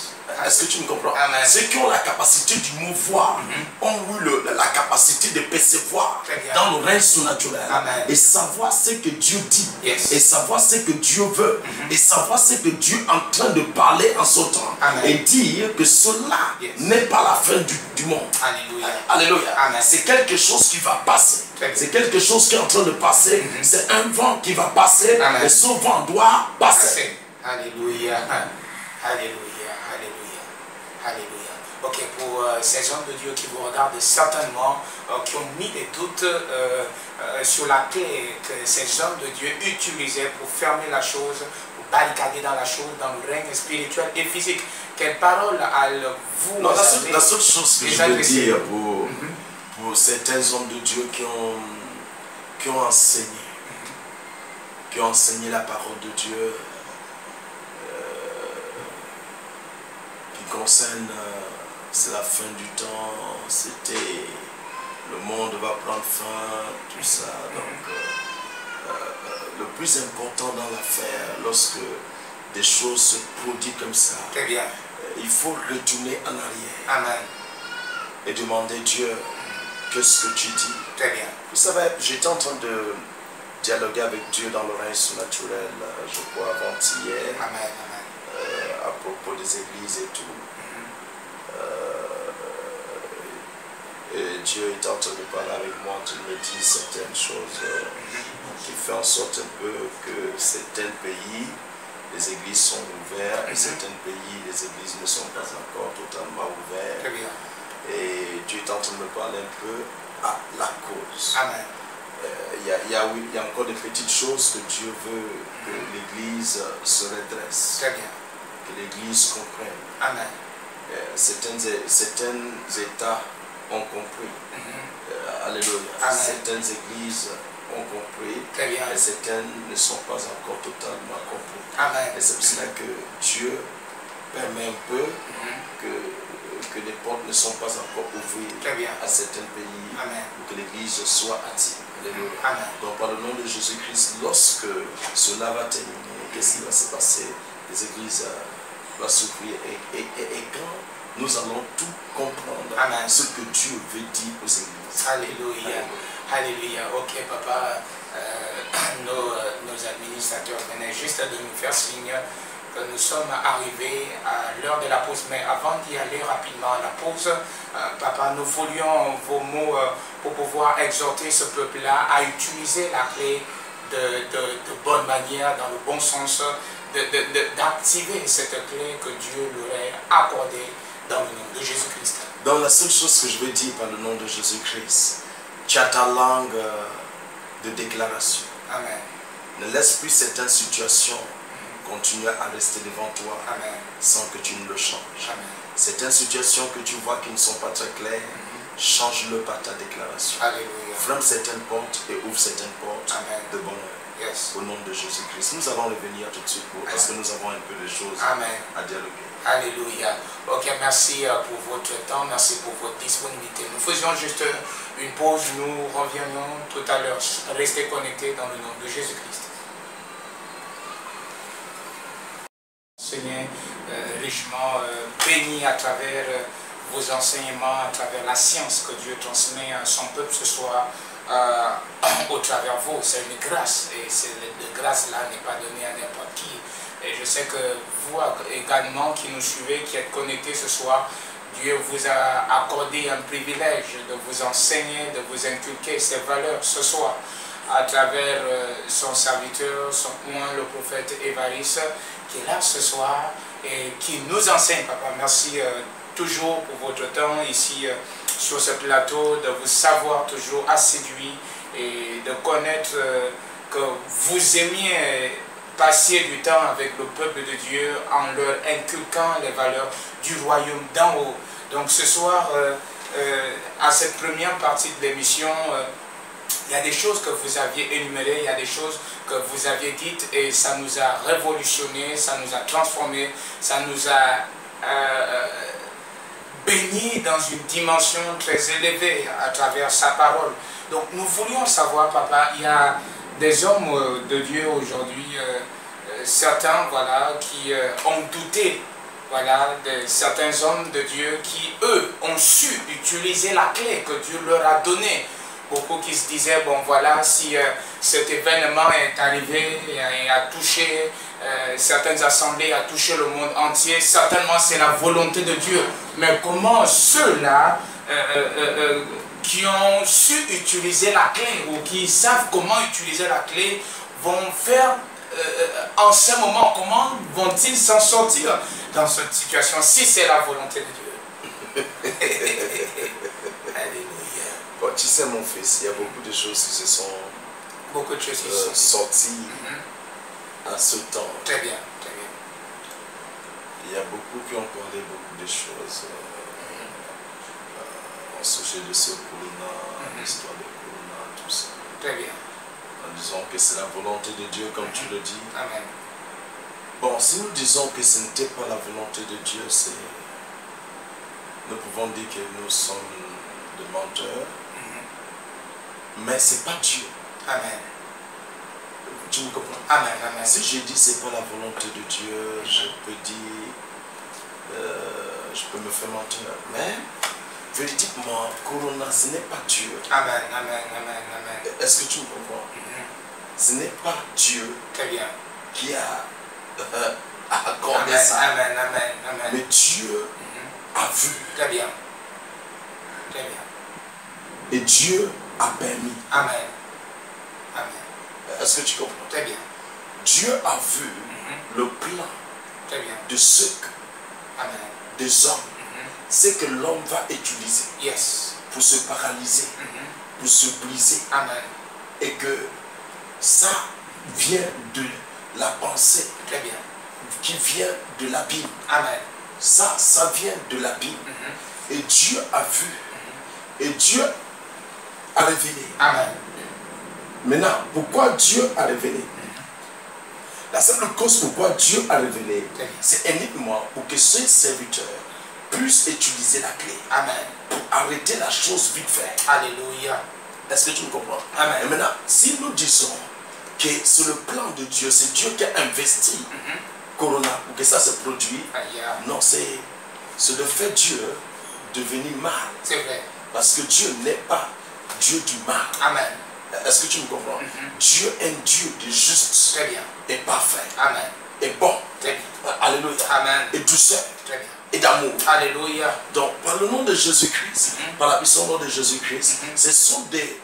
Est-ce que tu me comprends? Amen. Ceux qui ont la capacité du mot-voir ont eu la capacité de percevoir dans le règne surnaturel. Amen. Et savoir ce que Dieu dit. Yes. Et savoir ce que Dieu veut. Et savoir ce que Dieu est en train de parler en ce temps. Amen. Et dire que cela n'est pas la fin du monde. Alléluia. Alléluia. Amen. C'est quelque chose qui va passer. C'est quelque chose qui est en train de passer. C'est un vent qui va passer. Amen. Et ce vent doit passer. Alléluia. Alléluia. Alléluia. Ok, pour ces hommes de Dieu qui vous regardent certainement, qui ont mis des doutes sur la clé que ces hommes de Dieu utilisaient pour fermer la chose, pour barricader dans la chose, dans le règne spirituel et physique. Quelle parole vous non, la seule chose que je veux dire pour certains hommes de Dieu qui ont enseigné la parole de Dieu, concerne c'est la fin du temps, c'était le monde va prendre fin, tout ça. Donc le plus important dans l'affaire, lorsque des choses se produisent comme ça, très bien, il faut retourner en arrière. Amen. Et demander Dieu, qu'est-ce que tu dis? Très bien. Vous savez, j'étais en train de dialoguer avec Dieu dans le règne surnaturel, je crois avant-hier. Amen. À propos des églises et tout. Et Dieu est en train de parler avec moi, il me dit certaines choses qui font en sorte un peu que certains pays, les églises sont ouvertes, et certains pays, les églises ne sont pas encore totalement ouvertes. Très bien. Et Dieu est en train de me parler un peu à la cause. Amen. Il y a encore des petites choses que Dieu veut que l'Église se redresse. Très bien. Que l'Église comprenne. Amen. certains États ont compris. Alléluia. Certaines églises ont compris. Et certaines ne sont pas encore totalement comprises. Et c'est pour cela que Dieu permet un peu que les portes ne sont pas encore ouvertes à certains pays pour que l'église soit active. Alléluia. Donc par le nom de Jésus-Christ, lorsque cela va terminer, qu'est-ce qui va se passer? Les églises vont s'ouvrir et quand nous allons tout comprendre ce que Dieu veut dire aux églises. Alléluia. Alléluia. Ok, papa, nos administrateurs venaient juste de nous faire signe que nous sommes arrivés à l'heure de la pause. Mais avant d'y aller rapidement à la pause, papa, nous voulions vos mots pour pouvoir exhorter ce peuple-là à utiliser la clé de bonne manière, dans le bon sens, d'activer cette clé que Dieu leur a accordée dans le nom de Jésus-Christ. Donc la seule chose que je veux dire par le nom de Jésus-Christ, tu as ta langue de déclaration. Amen. Ne laisse plus certaines situations continuer à rester devant toi sans que tu ne le changes. Certaines situations que tu vois qui ne sont pas très claires, change-le par ta déclaration. Alléluia. Ferme certaines portes et ouvre certaines portes de bonheur. Yes. Au nom de Jésus-Christ. Nous allons revenir tout de suite parce que nous avons un peu de choses à dialoguer. Alléluia. Ok, merci pour votre temps, merci pour votre disponibilité. Nous faisions juste une pause, nous reviendrons tout à l'heure. Restez connectés dans le nom de Jésus-Christ. Seigneur, richement béni à travers vos enseignements, à travers la science que Dieu transmet à son peuple ce soir. Au travers vous, c'est une grâce et cette grâce-là n'est pas donnée à n'importe qui. Et je sais que vous également qui nous suivez, qui êtes connectés ce soir, Dieu vous a accordé un privilège de vous enseigner, de vous inculquer ces valeurs ce soir à travers son serviteur, son point, le prophète Évariste, qui est là ce soir et qui nous enseigne, papa. Merci toujours pour votre temps ici sur ce plateau, de vous savoir toujours asséduit et de connaître que vous aimiez passer du temps avec le peuple de Dieu en leur inculquant les valeurs du royaume d'en haut. Donc ce soir, à cette première partie de l'émission, il y a des choses que vous aviez énumérées, il y a des choses que vous aviez dites et ça nous a révolutionné, ça nous a transformé, ça nous a béni dans une dimension très élevée à travers sa parole. Donc nous voulions savoir, papa, il y a des hommes de Dieu aujourd'hui, certains voilà, qui ont douté, voilà, de certains hommes de Dieu qui, eux, ont su utiliser la clé que Dieu leur a donnée. Beaucoup qui se disaient, bon voilà, si cet événement est arrivé et a touché certaines assemblées, a touché le monde entier, certainement c'est la volonté de Dieu. Mais comment ceux-là qui ont su utiliser la clé ou qui savent comment utiliser la clé vont faire en ce moment, comment vont-ils s'en sortir dans cette situation si c'est la volonté de Dieu? Alléluia. Bon, tu sais mon fils, il y a beaucoup de choses qui se sont sorties à ce temps. Très bien, très bien. Il y a beaucoup qui ont parlé beaucoup de choses au sujet de ce corona, l'histoire de corona, tout ça. Très bien. En disant que c'est la volonté de Dieu, comme tu le dis. Amen. Bon, si nous disons que ce n'était pas la volonté de Dieu, nous pouvons dire que nous sommes des menteurs. Mais ce n'est pas Dieu. Amen. Tu me comprends? Amen, amen. Si je dis que ce n'est pas la volonté de Dieu, je peux dire, je peux me faire mentir. Mais, véridiquement, Corona, ce n'est pas Dieu. Amen, amen, amen, amen. Est-ce que tu me comprends? Ce n'est pas Dieu. Très bien. Qui a accordé ça. Amen, amen, amen. Mais Dieu a vu. Très bien. Très bien. Et Dieu a permis. Amen. Amen. Est-ce que tu comprends? Très bien. Dieu a vu le plan très bien. de ce que Amen. des hommes, c'est que l'homme va utiliser Yes. pour se paralyser, pour se briser. Amen. Et que ça vient de la pensée Très bien. qui vient de la Bible. Amen. ça vient de la Bible. Et Dieu a vu. Et Dieu a révélé. Amen. Maintenant, pourquoi Dieu a révélé? La simple cause pourquoi Dieu a révélé, c'est uniquement pour que ce serviteur puisse utiliser la clé. Amen. Pour arrêter la chose vite fait. Alléluia. Est-ce que tu me comprends? Amen. Et maintenant, si nous disons que c'est le plan de Dieu, c'est Dieu qui a investi Corona pour que ça se produise, non, c'est de faire Dieu devenir mal. C'est vrai. Parce que Dieu n'est pas Dieu du mal. Amen. Est-ce que tu me comprends? Dieu est un Dieu de juste. Très bien. Et parfait. Amen. Et bon. Très bien. Alléluia. Amen. Et douceur. Très bien. Et d'amour. Alléluia. Donc, par le nom de Jésus-Christ, par la puissance de Jésus-Christ, ce sont des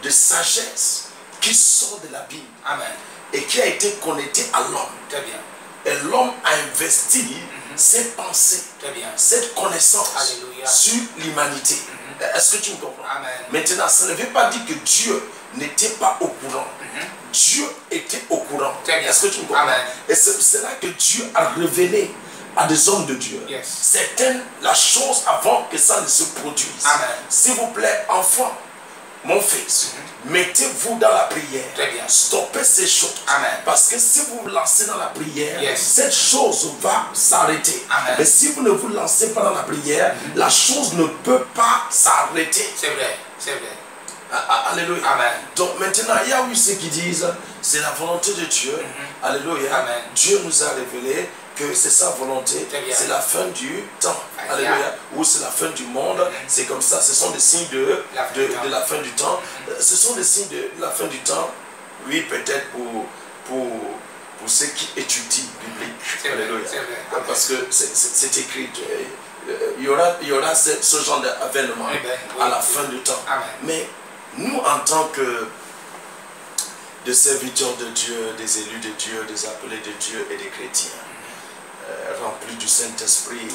sagesse qui sort de la Bible. Amen. Et qui a été connectée à l'homme. Très bien. Et l'homme a investi ses pensées, très bien, cette connaissance Alléluia. Sur l'humanité. Est-ce que tu me comprends? Amen. Maintenant, ça ne veut pas dire que Dieu n'était pas au courant. Dieu était au courant. Est-ce que tu me comprends? Amen. Et c'est là que Dieu a révélé à des hommes de Dieu. Yes. Certaines, la chose avant que ça ne se produise. Amen. S'il vous plaît, enfant, mon fils, mettez-vous dans la prière. Très bien. Stoppez ces choses. Amen. Parce que si vous vous lancez dans la prière, Yes. cette chose va s'arrêter. Amen. Mais si vous ne vous lancez pas dans la prière, la chose ne peut pas s'arrêter. C'est vrai, c'est vrai. Alléluia. Amen. Donc maintenant, il y a eu ceux qui disent c'est la volonté de Dieu. Alléluia. Amen. Dieu nous a révélé que c'est sa volonté, c'est la fin du temps. Alléluia. Ou c'est la fin du monde. C'est comme ça, ce sont des signes de la fin du temps. Ce sont des signes de la fin du temps. Oui, peut-être pour ceux qui étudient biblique. Alléluia. Parce que c'est écrit. Il y aura ce genre d'événement à la fin du temps. Amen. Mais nous, en tant que des serviteurs de Dieu, des élus de Dieu, des appelés de Dieu et des chrétiens, remplis du Saint-Esprit,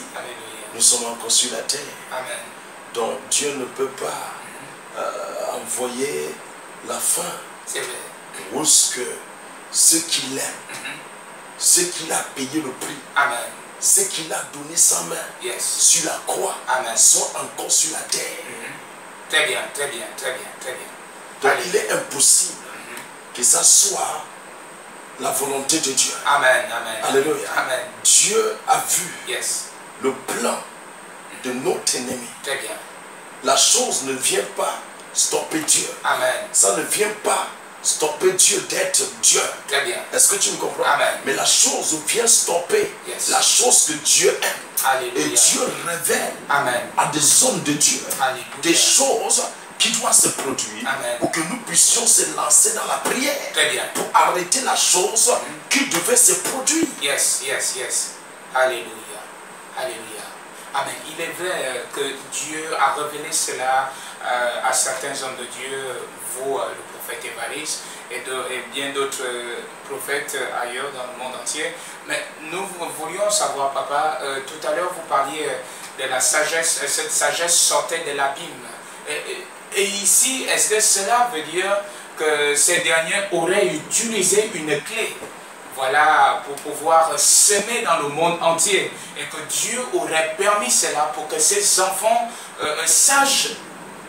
nous sommes encore sur la terre. Amen. Donc Dieu ne peut pas envoyer la fin. C'est vrai. Où est-ce que ceux qui l'aiment, ceux qu'il a payé le prix, Amen. ceux qu'il a donné sa main sur la croix, Amen. sont encore sur la terre. Très bien, très bien, très bien, très bien. Donc il est impossible que ça soit la volonté de Dieu. Amen, amen. Alléluia. Amen. Dieu a vu Yes. le plan de notre ennemi. Très bien. La chose ne vient pas stopper Dieu. Amen. Ça ne vient pas stopper Dieu d'être Dieu. Très bien. Est-ce que tu me comprends? Amen. Mais la chose vient stopper la chose que Dieu aime. Alléluia. Et Dieu révèle Amen. à des hommes de Dieu Alléluia. des choses qui doivent se produire. Amen. Pour que nous puissions se lancer dans la prière. Très bien. Pour arrêter la chose qui devait se produire. Yes, yes, yes. Alléluia. Alléluia. Amen. Il est vrai que Dieu a révélé cela à certains hommes de Dieu, vous, le prophète Évariste, et bien d'autres prophètes ailleurs dans le monde entier. Mais nous voulions savoir, papa, tout à l'heure vous parliez de la sagesse, cette sagesse sortait de l'abîme. Et ici, est-ce que cela veut dire que ces derniers auraient utilisé une clé, voilà, pour pouvoir semer dans le monde entier, et que Dieu aurait permis cela pour que ces enfants sachent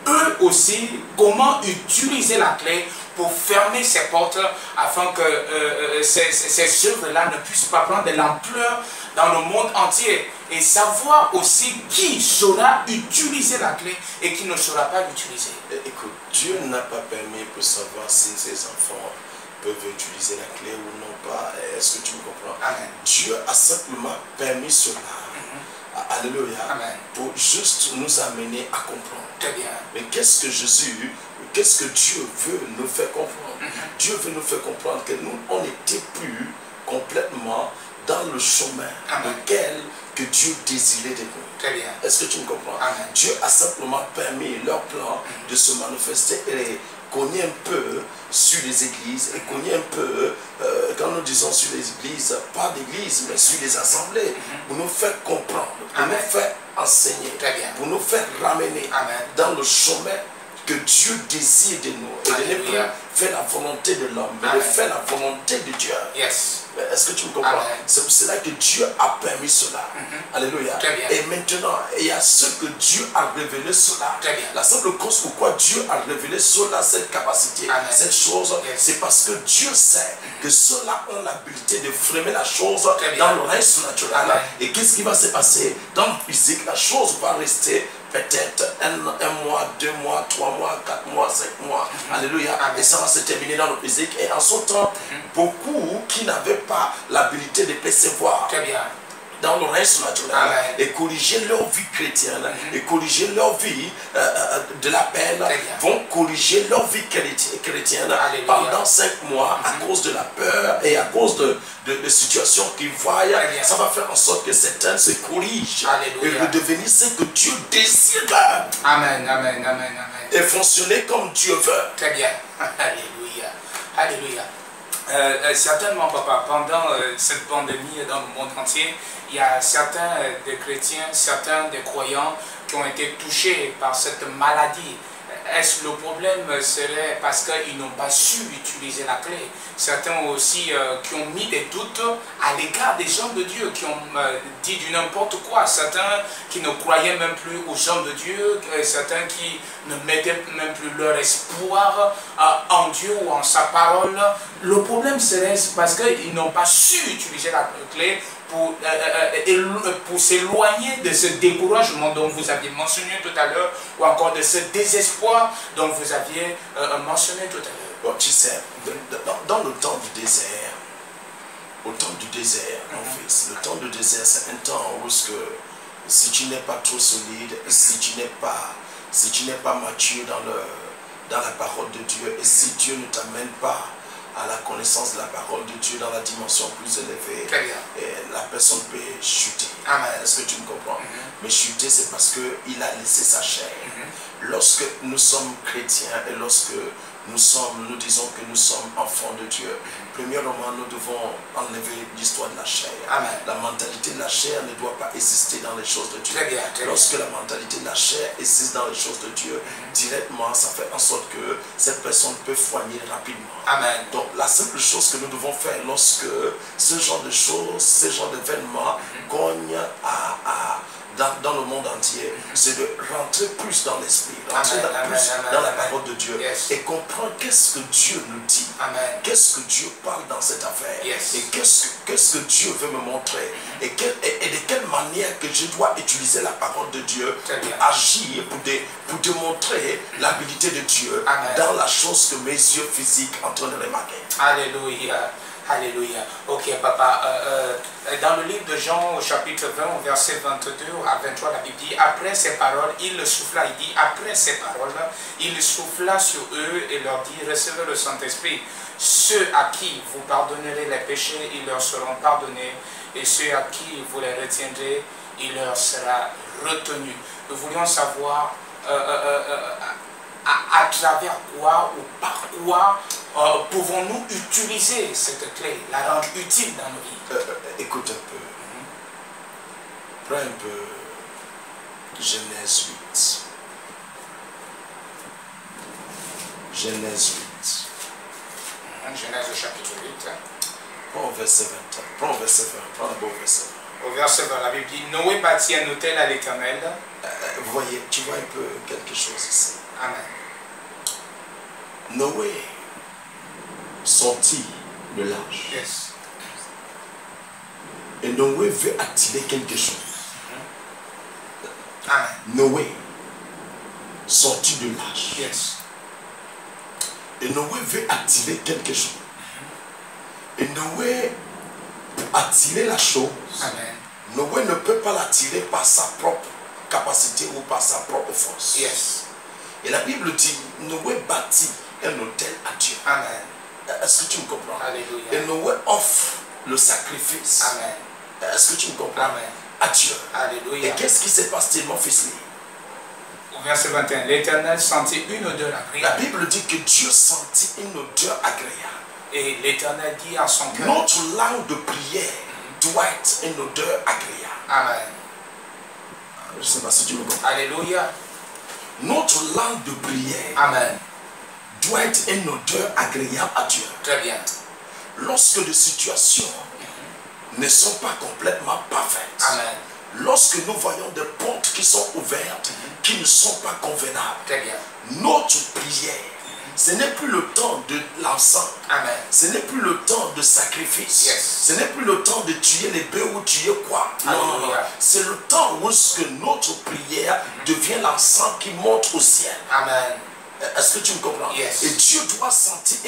eux aussi comment utiliser la clé pour fermer ces portes afin que ces œuvres-là ne puissent pas prendre de l'ampleur dans le monde entier, et savoir aussi qui saura utiliser la clé et qui ne saura pas l'utiliser. Écoute, Dieu n'a pas permis pour savoir si ses enfants peuvent utiliser la clé ou non pas. Est-ce que tu me comprends? Amen. Dieu a simplement permis cela. Alléluia. Amen. Pour juste nous amener à comprendre. Très bien. Mais qu'est-ce que Dieu veut nous faire comprendre? Dieu veut nous faire comprendre que nous, on n'était plus complètement dans le chemin lequel que Dieu désirait de nous. Très bien. Est-ce que tu me comprends? Amen. Dieu a simplement permis leur plan de se manifester et cogner un peu sur les églises, et cogner un peu, quand nous disons sur les églises, pas d'église, mais sur les assemblées, pour nous faire comprendre, pour nous faire enseigner, pour nous faire ramener dans le chemin que Dieu désire de nous. Et de ne plus faire la volonté de l'homme, mais de faire la volonté de Dieu. Yes. Est-ce que tu me comprends? C'est pour cela que Dieu a permis cela. Alléluia. Et maintenant, il y a ce que Dieu a révélé cela. La simple cause pourquoi Dieu a révélé cela, cette capacité, cette chose, c'est parce que Dieu sait que ceux-là ont l'habilité de framer la chose dans le règne surnaturel. Et qu'est-ce qui va se passer? Dans le physique, la chose va rester peut-être un mois, 2 mois, 3 mois, 4 mois, 5 mois. Alléluia. Et ça va se terminer dans le physique. Et en ce temps, beaucoup qui n'avaient pas l'habilité de percevoir dans le règne surnaturel et corriger leur vie chrétienne et corriger leur vie de la peine, vont corriger leur vie chrétienne pendant 5 mois à cause de la peur et à cause de situations qu'ils voient. Ça va faire en sorte que certains se corrigent et redevenir ce que Dieu désire. Amen, amen, amen, amen. Et fonctionner comme Dieu veut. Très bien. Alléluia. Alléluia. Certainement, papa, pendant cette pandémie dans le monde entier, il y a certains des chrétiens, certains des croyants qui ont été touchés par cette maladie. Est-ce que le problème serait parce qu'ils n'ont pas su utiliser la clé? Certains aussi qui ont mis des doutes à l'égard des hommes de Dieu, qui ont dit du n'importe quoi. Certains qui ne croyaient même plus aux hommes de Dieu, certains qui ne mettaient même plus leur espoir en Dieu ou en sa parole. Le problème serait parce qu'ils n'ont pas su utiliser la clé pour s'éloigner de ce découragement dont vous aviez mentionné tout à l'heure, ou encore de ce désespoir dont vous aviez mentionné tout à l'heure. Bon, tu sais, dans le temps du désert, au temps du désert, mon fils, le temps du désert, c'est un temps où si tu n'es pas trop solide, si tu n'es pas mature dans la parole de Dieu, et si Dieu ne t'amène pas à la connaissance de la parole de Dieu dans la dimension plus élevée, et la personne peut chuter. Est-ce que tu me comprends? Mais chuter, c'est parce qu'il a laissé sa chair. Lorsque nous sommes chrétiens et lorsque nous disons que nous sommes enfants de Dieu, premièrement, nous devons enlever l'histoire de la chair. La mentalité de la chair ne doit pas exister dans les choses de Dieu. Lorsque la mentalité de la chair existe dans les choses de Dieu, directement, ça fait en sorte que cette personne peut foigner rapidement. Donc, la simple chose que nous devons faire lorsque ce genre de choses, ce genre d'événements cognent dans le monde entier, c'est de rentrer plus dans l'esprit, rentrer plus dans la parole de Dieu et comprendre qu'est-ce que Dieu nous dit, qu'est-ce que Dieu parle dans cette affaire et qu'est-ce que Dieu veut me montrer et de quelle manière que je dois utiliser la parole de Dieu pour agir, pour démontrer l'habilité de Dieu dans la chose que mes yeux physiques sont en train de remarquer. Alléluia. Alléluia. Ok, papa. Dans le livre de Jean, au chapitre 20, au verset 22 à 23, la Bible dit, après ces paroles, il le souffla. Il dit, après ces paroles, il souffla sur eux et leur dit, recevez le Saint-Esprit. Ceux à qui vous pardonnerez les péchés, ils leur seront pardonnés. Et ceux à qui vous les retiendrez, il leur sera retenu. Nous voulions savoir à travers quoi ou par quoi pouvons-nous utiliser cette clé, la rendre utile dans nos vies? Écoute un peu. Prends un peu Genèse 8. Genèse 8. Genèse au chapitre 8. Prends au verset 20. Prends au verset 20. Prends d'abord au verset 20. Au verset 20, la Bible dit, Noé bâtit un autel à l'Éternel. Vous voyez, tu vois un peu quelque chose ici. Amen. Noé sortit de l'arche. Et Noé veut attirer quelque chose. Amen. Noé sortit de l'arche. Et Noé veut attirer quelque chose. Et Noé, pour attirer la chose, Noé ne peut pas l'attirer par sa propre capacité ou par sa propre force. Et la Bible dit, Noé bâtit un autel à Dieu. Est-ce que tu me comprends? Et Noé offre le sacrifice. Est-ce que tu me comprends? À Dieu. Et qu'est-ce qui se passe-t-il, mon fils? Au verset 21, l'Éternel sentit une odeur agréable. La Bible dit que Dieu sentit une odeur agréable. Et l'Éternel dit à son cœur, notre langue de prière doit être une odeur agréable. Amen. Je ne sais pas si tu me comprends. Alléluia. Notre langue de prière Amen. doit être une odeur agréable à Dieu. Très bien. Lorsque les situations ne sont pas complètement parfaites, Amen. lorsque nous voyons des portes qui sont ouvertes, qui ne sont pas convenables, Très bien. notre prière, ce n'est plus le temps de l'encens. Amen. Ce n'est plus le temps de sacrifice. Yes. Ce n'est plus le temps de tuer les bœufs ou tuer quoi. Non, non, non. Alléluia. C'est le temps où ce que notre prière devient l'encens qui monte au ciel. Amen. Est-ce que tu me comprends? Yes. Et Dieu doit sentir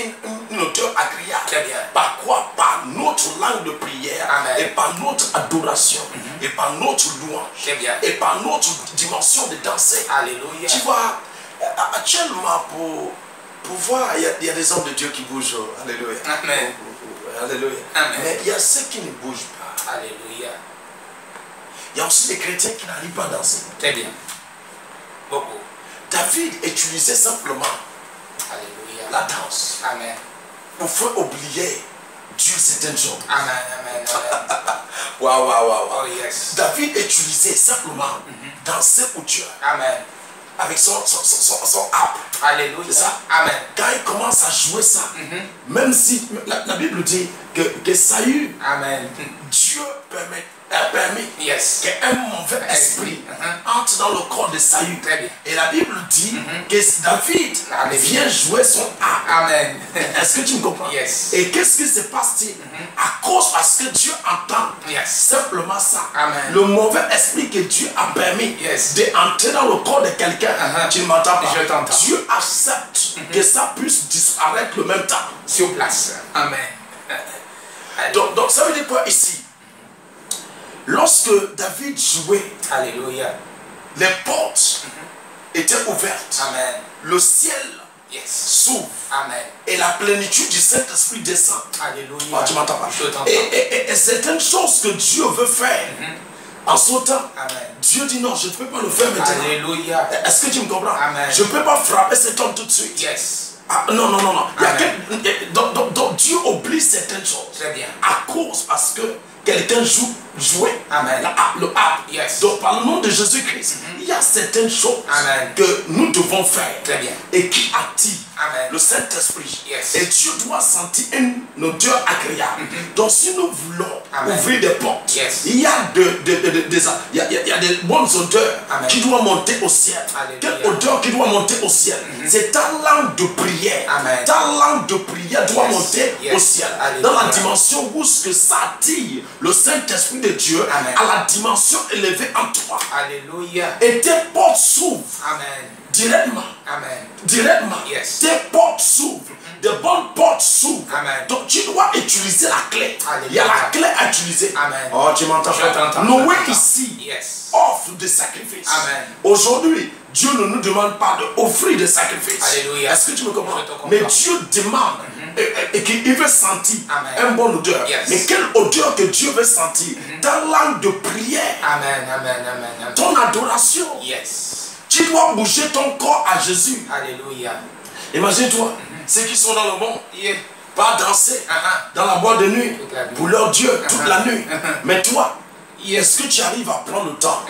une odeur agréable. Très bien. Par quoi? Par notre langue de prière. Amen. Et par notre adoration. Et par notre louange. Très bien. Et par notre dimension de danser. Alléluia. Tu vois, actuellement, pour voir, il y a des hommes de Dieu qui bougent. Alléluia. Amen. Alléluia. Amen. Mais il y a ceux qui ne bougent pas. Alléluia. Il y a aussi des chrétiens qui n'arrivent pas à danser. Très bien. Beaucoup. David utilisait simplement Alléluia. la danse Amen. pour faire oublier Dieu certaines choses. Amen. Amen. Amen. Waouh, waouh, waouh. Oh yes. David utilisait simplement danser pour Dieu Amen. avec son harpe. Alléluia. C'est ça. Amen. Quand il commence à jouer ça, même si la Bible dit que Saül, Amen. Dieu a permis Yes. qu'un mauvais esprit entre dans le corps de Saül. Très bien. Et la Bible dit que David vient jouer son harpe. Amen. Est-ce que tu me comprends? Yes. Et qu'est-ce qui se passe-t-il? Parce que Dieu entend Yes. simplement ça. Amen. Le mauvais esprit que Dieu a permis Yes. d'entrer dans le corps de quelqu'un, tu ne m'entends pas. Je t'entends. Dieu accepte que ça puisse disparaître le même temps. Sur place. Amen. Donc ça veut dire quoi ici? Lorsque David jouait, Alléluia. les portes étaient ouvertes. Amen. Le ciel Yes. s'ouvre. Amen. Et la plénitude du Saint-Esprit descend. Alléluia. Ah, tu m'entends pas? Je t'entends. Et certaines choses que Dieu veut faire en ce temps, Amen. Dieu dit non, je ne peux pas le faire maintenant. Alléluia. Est-ce que tu me comprends? Amen. Je ne peux pas frapper cet homme tout de suite. Yes. Ah, non, non, non, non. Il y a Amen. donc Dieu oublie certaines choses. Très bien. Parce que quelqu'un jouait Amen. le harpe. Yes. Donc par le nom de Jésus-Christ, il y a certaines choses Amen. que nous devons faire. Très bien. Et qui attirent Amen. le Saint-Esprit. Yes. Et Dieu doit sentir une odeur agréable. Donc si nous voulons Amen. ouvrir des portes, Yes. il y a des bonnes odeurs Amen. qui doivent monter au ciel. Alléluia. Quelle odeur qui doit monter au ciel? C'est ta langue de prière. Amen. Ta langue de prière doit Yes. monter Yes. au ciel. Alléluia. Dans la dimension où ce que ça attire le Saint-Esprit de Dieu Amen. à la dimension élevée en toi. Alléluia. Et tes portes s'ouvrent Amen. directement. Amen. Directement. Yes. Tes portes s'ouvrent. De bonnes portes s'ouvrent. Amen. Donc tu dois utiliser la clé. Alléluia. Il y a la clé à utiliser. Amen. Oh, tu m'entends? Je t'entends. Noé Je t'entends. ici Yes. offre des sacrifices. Amen. Aujourd'hui, Dieu ne nous demande pas d'offrir des sacrifices. Alléluia. Est-ce que tu me comprends? Je te comprends. Mais Dieu demande et qu'il veut sentir Amen. un bon odeur. Yes. Mais quelle odeur que Dieu veut sentir? Ta langue de prière, Amen. Amen. Amen. Amen. ton adoration. Yes. Tu dois bouger ton corps à Jésus. Alléluia. Imagine-toi, ceux qui sont dans le monde, Yeah. pas danser dans la boîte de nuit Toute la nuit. pour leur Dieu toute la nuit. Mais toi, Yes. est-ce que tu arrives à prendre le temps?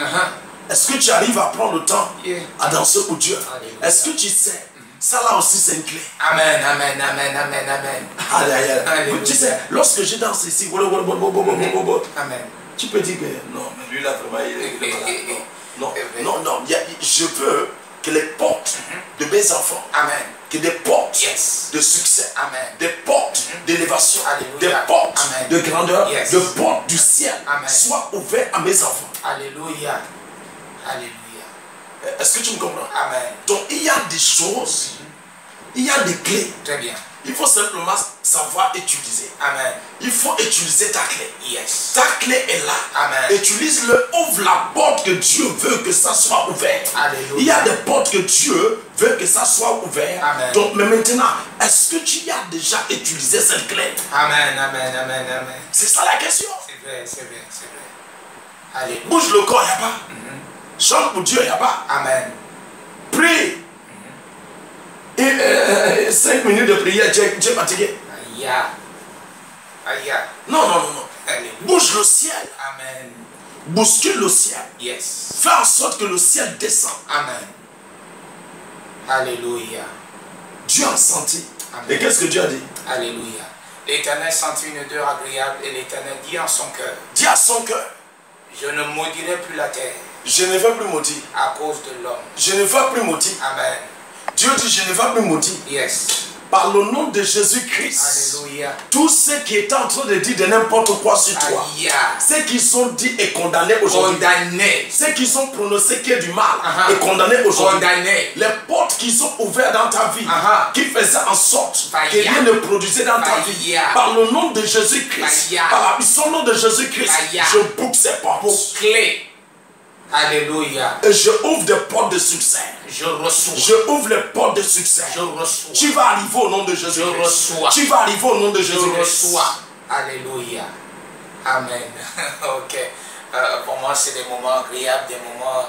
Est-ce que tu arrives à prendre le temps Yeah. à danser pour Dieu? Alléluia. Est-ce que tu sais? Ça là aussi c'est une clé. Amen. Amen. Amen. Amen. Amen. Aïe, aïe, aïe. Alléluia. Tu sais, lorsque je danse ici, Amen. tu peux dire que non, mais lui là vraiment il est malade. Non, non, je veux que les portes de mes enfants, Amen. que des portes Yes. de succès, Amen. des portes d'élévation, Alléluia. des portes Amen. de grandeur, Yes. des portes du ciel Amen. soient ouvertes à mes enfants. Alléluia. Alléluia. Est-ce que tu me comprends? Amen. Donc il y a des choses, il y a des clés. Très bien. Il faut simplement savoir utiliser. Amen. Il faut utiliser ta clé. Yes. Ta clé est là. Amen. Utilise-le, ouvre la porte que Dieu veut que ça soit ouvert. Alléluia. Il y a des portes que Dieu veut que ça soit ouvert. Amen. Donc, mais maintenant, est-ce que tu as déjà utilisé cette clé? Amen. Amen. Amen. Amen. C'est ça la question. C'est vrai. C'est vrai. C'est vrai. Alléluia. Bouge le corps, il n'y a pas. Chante pour Dieu, il n'y a pas. Amen. Prie. Et 5 minutes de prière, tu es fatigué. Aïe. Aïe. Non, non, non, non. Alléluia. Bouge le ciel. Amen. Bouscule le ciel. Yes. Fais en sorte que le ciel descende. Amen. Alléluia. Dieu a senti. Amen. Et qu'est-ce que Dieu a dit? Alléluia. L'Éternel sentit une odeur agréable et l'Éternel dit en son cœur, Dit à son cœur, je ne maudirai plus la terre je ne vais plus maudire. à cause de l'homme. Je ne vais plus maudire. Amen. Dieu dit, je ne vais plus maudire. Yes. Par le nom de Jésus-Christ, Alléluia. tous ceux qui étaient en train de dire de n'importe quoi sur toi, Aïe. ceux qui sont dit et condamnés aujourd'hui, Condamné. ceux qui sont prononcés qu'il y a du mal Uh-huh. et condamnés aujourd'hui, Condamné. les portes qui sont ouvertes dans ta vie, Uh-huh. qui faisaient en sorte que Aïe. rien ne produisait dans ta vie, Aïe. par le nom de Jésus-Christ, Aïe. par la puissance nom de Jésus-Christ, Aïe. je boucle ces portes. Bouclé. Alléluia. Et je ouvre des portes de succès. Je reçois. Je ouvre les portes de succès. Je reçois. Tu vas arriver au nom de Je Jésus-Christ. reçois. Tu vas arriver au nom de Je Jésus-Christ. reçois. Alléluia. Amen. Ok. Pour moi, c'est des moments agréables, des moments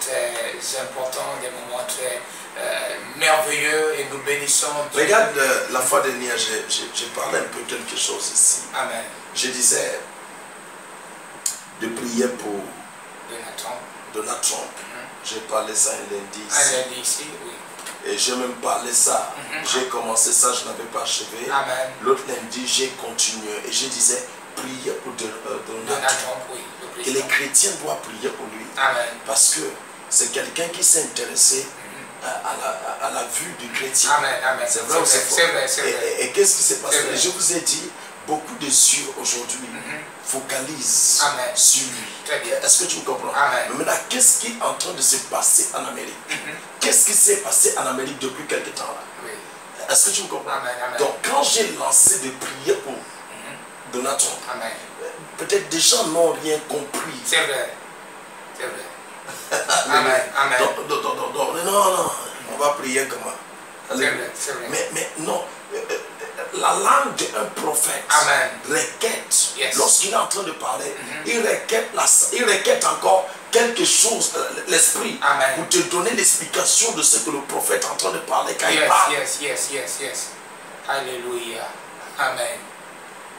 très importants, des moments très merveilleux et nous bénissons Dieu. Regarde, la fois dernière, j'ai parlé un peu quelque chose ici. Amen. Je disais de prier pour Jonathan. Donald Trump. J'ai parlé ça un lundi ici. Un lundi ici, oui. Et j'ai même parlé ça. J'ai commencé ça, je n'avais pas achevé. Amen. L'autre lundi, j'ai continué. Et je disais, priez pour Donald Donald Trump. Trump, oui. Le Et les président. chrétiens doivent prier pour lui. Amen. Parce que c'est quelqu'un qui s'est intéressé à la vue du chrétien. Amen. Amen. C'est vrai ou c'est faux? C'est vrai, c'est vrai. Et qu'est-ce qui s'est passé? C'est vrai. Je vous ai dit, beaucoup de yeux aujourd'hui focalisent Amen. sur lui. Très bien. Est-ce que tu me comprends? Amen. Mais maintenant, qu'est-ce qui est en train de se passer en Amérique? Qu'est-ce qui s'est passé en Amérique depuis quelque temps là? Oui. Est-ce que tu me comprends? Amen. Amen. Donc, quand j'ai lancé de prier pour Donald Trump, Amen. peut-être des gens n'ont rien compris. C'est vrai. C'est vrai. Amen. Amen. Non, on va prier comment? C'est vrai. C'est vrai. Mais non, la langue d'un prophète Amen. requête, Yes. lorsqu'il est en train de parler, il requête encore quelque chose, l'esprit, Amen. pour te donner l'explication de ce que le prophète est en train de parler quand il Yes, parle. yes. Alléluia. Amen.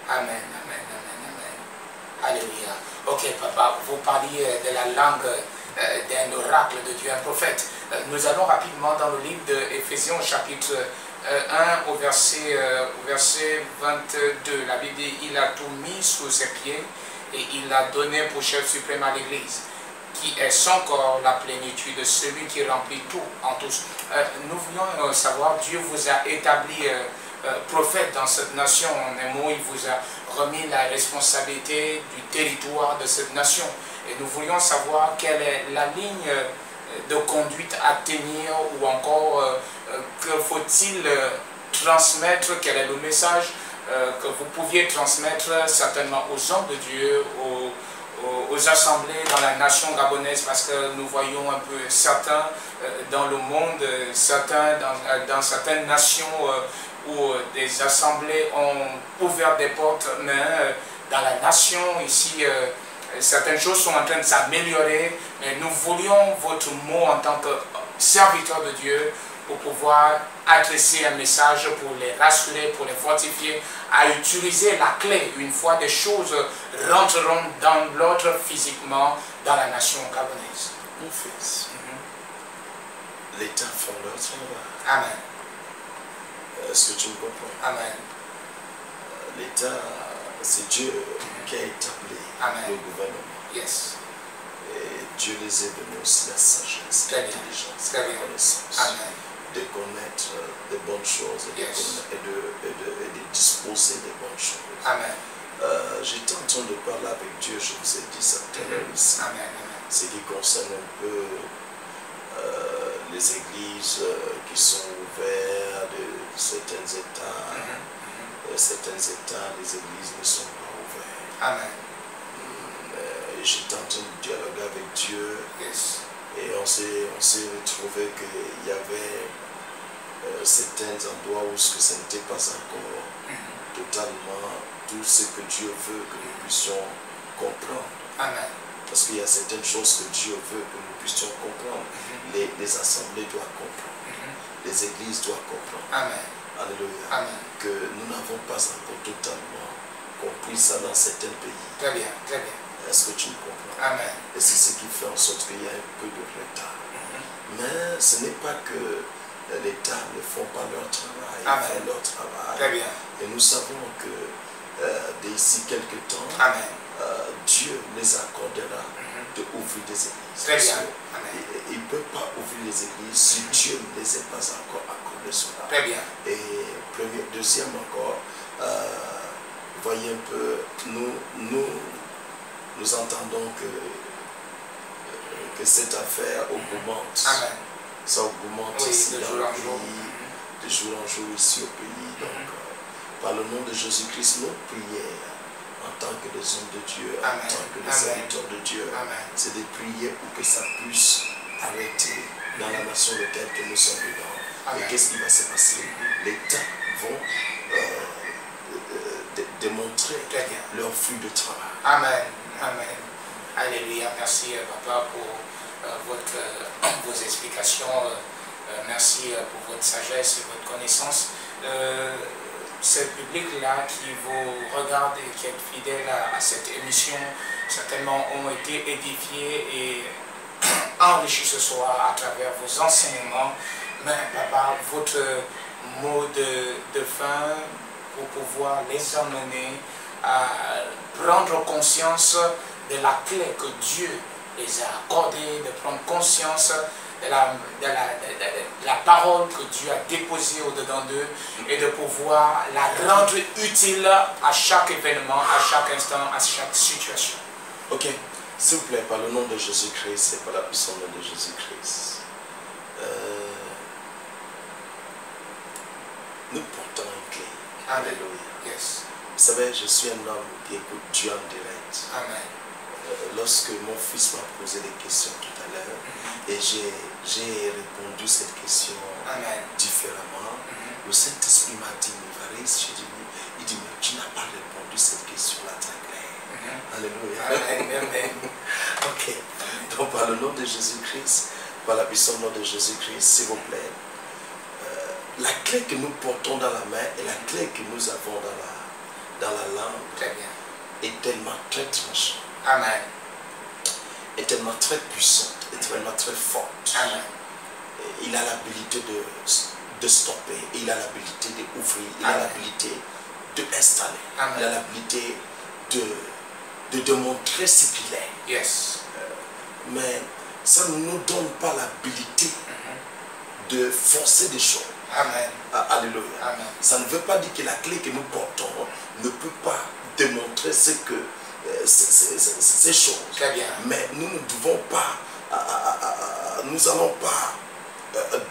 Amen, amen, amen, amen. Alléluia. Ok, papa, vous parliez de la langue d'un oracle de Dieu, un prophète. Nous allons rapidement dans le livre d'Éphésiens, chapitre 1, au verset 22. La Bible dit, il a tout mis sous ses pieds et il l'a donné pour chef suprême à l'Église, qui est son corps, la plénitude de celui qui remplit tout en tous. Nous voulons savoir, Dieu vous a établi prophète dans cette nation. En un mot, il vous a remis la responsabilité du territoire de cette nation. Et nous voulions savoir quelle est la ligne de conduite à tenir, ou encore que faut-il transmettre, quel est le message que vous pouviez transmettre certainement aux hommes de Dieu, aux assemblées dans la nation gabonaise, parce que nous voyons un peu certains dans le monde, certains dans certaines nations où des assemblées ont ouvert des portes, mais dans la nation ici, certaines choses sont en train de s'améliorer, mais nous voulions votre mot en tant que serviteur de Dieu pour pouvoir adresser un message, pour les rassurer, pour les fortifier, à utiliser la clé une fois des choses rentreront dans l'ordre physiquement dans la nation gabonaise. Mon fils, l'État font leur travail. Amen. Est-ce que tu me comprends? Amen. L'État, c'est Dieu qui a établi Amen. le gouvernement. Yes. Et Dieu les a donné aussi la sagesse, Très bien. l'intelligence, Très la bien. connaissance Amen. de connaître de bonnes choses et, Yes. de disposer de bonnes choses. Amen. J'étais en train de parler avec Dieu, je vous ai dit ça tout à l'heure ici. Amen. Amen. Ce qui concerne un peu les églises qui sont ouvertes de certains États. Certains États, les églises ne sont pas ouvertes. Amen. J'étais en train de dialoguer avec Dieu. Yes. Et on s'est retrouvé qu'il y avait certains endroits où ce n'était pas encore totalement tout ce que Dieu veut que nous puissions comprendre. Amen. Parce qu'il y a certaines choses que Dieu veut que nous puissions comprendre. Les assemblées doivent comprendre. Les églises doivent comprendre. Amen. Alléluia. Amen. Que nous n'avons pas encore totalement compris ça dans certains pays. Très bien, très bien. Est-ce que tu me comprends? Amen. Et c'est ce qui fait en sorte qu'il y a un peu de retard. Mais ce n'est pas que l'État ne font pas leur travail, Amen. ils font leur travail. Très bien. Et nous savons que d'ici quelques temps, Amen. Dieu les accordera d'ouvrir des églises. Très bien. Il ne peut pas ouvrir les églises si Dieu ne les a pas encore accordé cela. Très bien. Et deuxième encore, voyez un peu, nous entendons que cette affaire augmente. Amen. Ça augmente Oui, ici de dans jour le en pays, jour. de jour en jour ici au pays. Donc, par le nom de Jésus-Christ, nos prières en tant que des hommes de Dieu, Amen. en tant que des Amen. serviteurs de Dieu, c'est de prier pour que ça puisse arrêter dans la nation de laquelle nous sommes dedans. Amen. Et qu'est-ce qui va se passer? Les temps vont démontrer leur flux de travail. Amen. Amen. Alléluia. Merci, Papa, pour vos explications. Merci pour votre sagesse et votre connaissance. Ce public-là qui vous regarde et qui est fidèle à cette émission, certainement ont été édifiés et enrichis ce soir à travers vos enseignements. Mais, Papa, votre mot de fin pour pouvoir les emmener à prendre conscience de la clé que Dieu les a accordée, de prendre conscience de la parole que Dieu a déposée au-dedans d'eux et de pouvoir la rendre utile à chaque événement, à chaque instant, à chaque situation. Ok, s'il vous plaît, par le nom de Jésus-Christ et par la puissance de Jésus-Christ, nous portons une clé. Alléluia. Yes. Vous savez, je suis un homme qui écoute Dieu en direct. Amen. Lorsque mon fils m'a posé des questions tout à l'heure, et j'ai répondu cette question différemment, le Saint-Esprit m'a dit, il dit, mais tu n'as pas répondu cette question-là très claire. Alléluia. Amen. Ok. Donc par le nom de Jésus-Christ, par la puissance du nom de Jésus-Christ, s'il vous plaît, la clé que nous portons dans la main et la clé que nous avons dans la langue est tellement très tranchante. Amen. Est tellement très puissante, est tellement très forte. Amen. Il a l'habilité de stopper, il a l'habilité d'ouvrir, il a l'habilité d'installer, il a l'habilité de démontrer ce qu'il est. Yes. Mais ça ne nous donne pas l'habilité de forcer des choses. Amen. Alléluia. Amen. Ça ne veut pas dire que la clé que nous portons ne peut pas démontrer ce que ces choses. Très bien. Mais nous ne devons pas, nous n'allons pas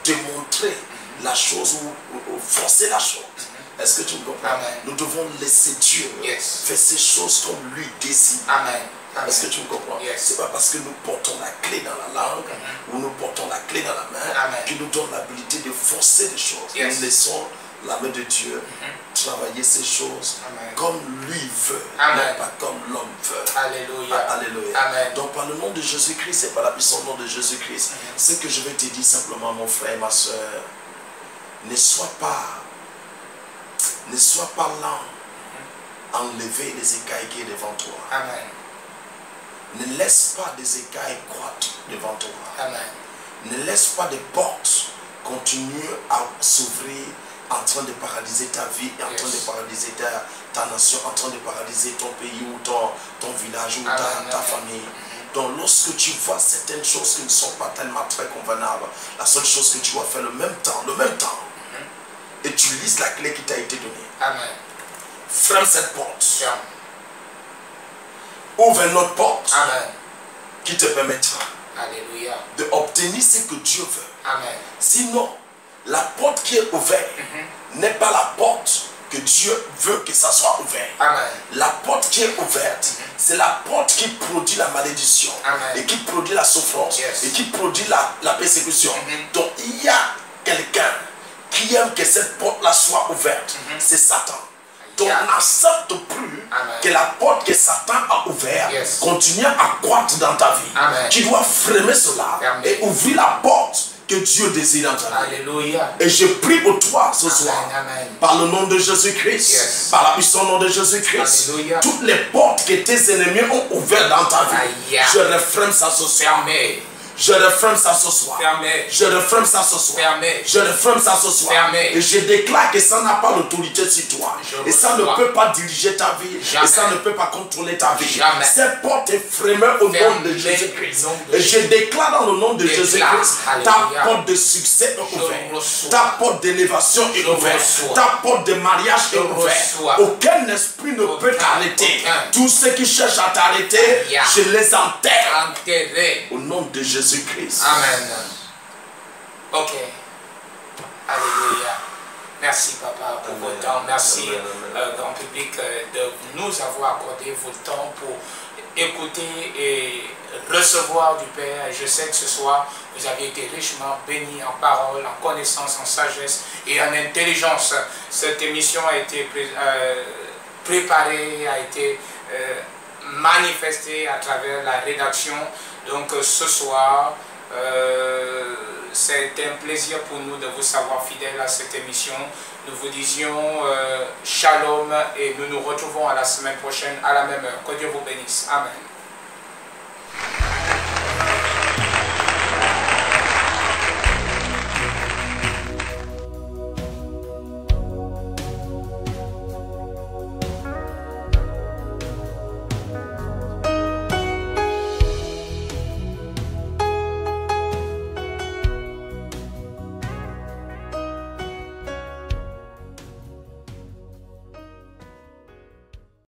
démontrer la chose ou forcer la chose. Est-ce que tu me comprends? Amen. Nous devons laisser Dieu faire ces choses comme lui désire. Amen. Est-ce que tu me comprends? Yes. C'est pas parce que nous portons la clé dans la langue ou nous portons la clé dans la main qui nous donne l'habilité de forcer les choses. Yes. Nous laissons la main de Dieu travailler ces choses comme lui veut, Amen. non pas comme l'homme veut. Alléluia. Alléluia. Amen. Donc par le nom de Jésus-Christ et par la puissance du nom de Jésus-Christ, ce que je vais te dire simplement, mon frère et ma soeur, ne sois pas lent à enlever les écailles qui sont devant toi. Amen. Ne laisse pas des écailles croître devant toi. Amen. Ne laisse pas des portes continuer à s'ouvrir en train de paralyser ta vie, en train de paralyser ta nation, en train de paralyser ton pays ou ton village ou ta famille. Donc lorsque tu vois certaines choses qui ne sont pas tellement très convenables, la seule chose que tu dois faire le même temps, et tu lises la clé qui t'a été donnée. Amen. Ferme cette porte. Ouvre une autre porte. Amen. Qui te permettra d'obtenir ce que Dieu veut. Amen. Sinon, la porte qui est ouverte n'est pas la porte que Dieu veut que ça soit ouvert. Amen. La porte qui est ouverte, c'est la porte qui produit la malédiction. Amen. Et qui produit la souffrance. Et qui produit la persécution. Donc il y a quelqu'un qui aime que cette porte-là soit ouverte. C'est Satan. Donc n'accepte plus que la porte que Satan a ouverte continue à croître dans ta vie. Amen. Tu dois freiner cela et ouvrir la porte que Dieu désire dans ta vie. Alléluia. Et je prie pour toi ce soir, par le nom de Jésus-Christ, par la puissance du nom de Jésus-Christ, toutes les portes que tes ennemis ont ouvertes dans ta vie, je refrème ça ce soir. Je referme ça ce soir. Fermez. Je referme ça ce soir. Fermez. Je referme ça ce soir. Fermez. Et je déclare que ça n'a pas l'autorité sur toi. Et ça ne peut pas diriger ta vie. Jamais. Et ça ne peut pas contrôler ta vie. Jamais. Cette porte est fermée au nom de Jésus-Christ. Et je déclare dans le nom de Jésus-Christ, ta porte de succès est ouverte. Ta porte d'élévation est ouverte. Ta porte de mariage est ouverte. Aucun esprit ne peut t'arrêter. Tous ceux qui cherchent à t'arrêter, je les enterre. Au nom de Jésus-Christ. Amen. Ok. Alléluia. Merci papa pour votre temps. Merci grand public de nous avoir accordé votre temps pour écouter et recevoir du Père. Je sais que ce soir, vous avez été richement bénis en parole, en connaissance, en sagesse et en intelligence. Cette émission a été préparée, a été manifestée à travers la rédaction. Donc ce soir, c'est un plaisir pour nous de vous savoir fidèles à cette émission. Nous vous disions shalom et nous nous retrouvons à la semaine prochaine à la même heure. Que Dieu vous bénisse. Amen.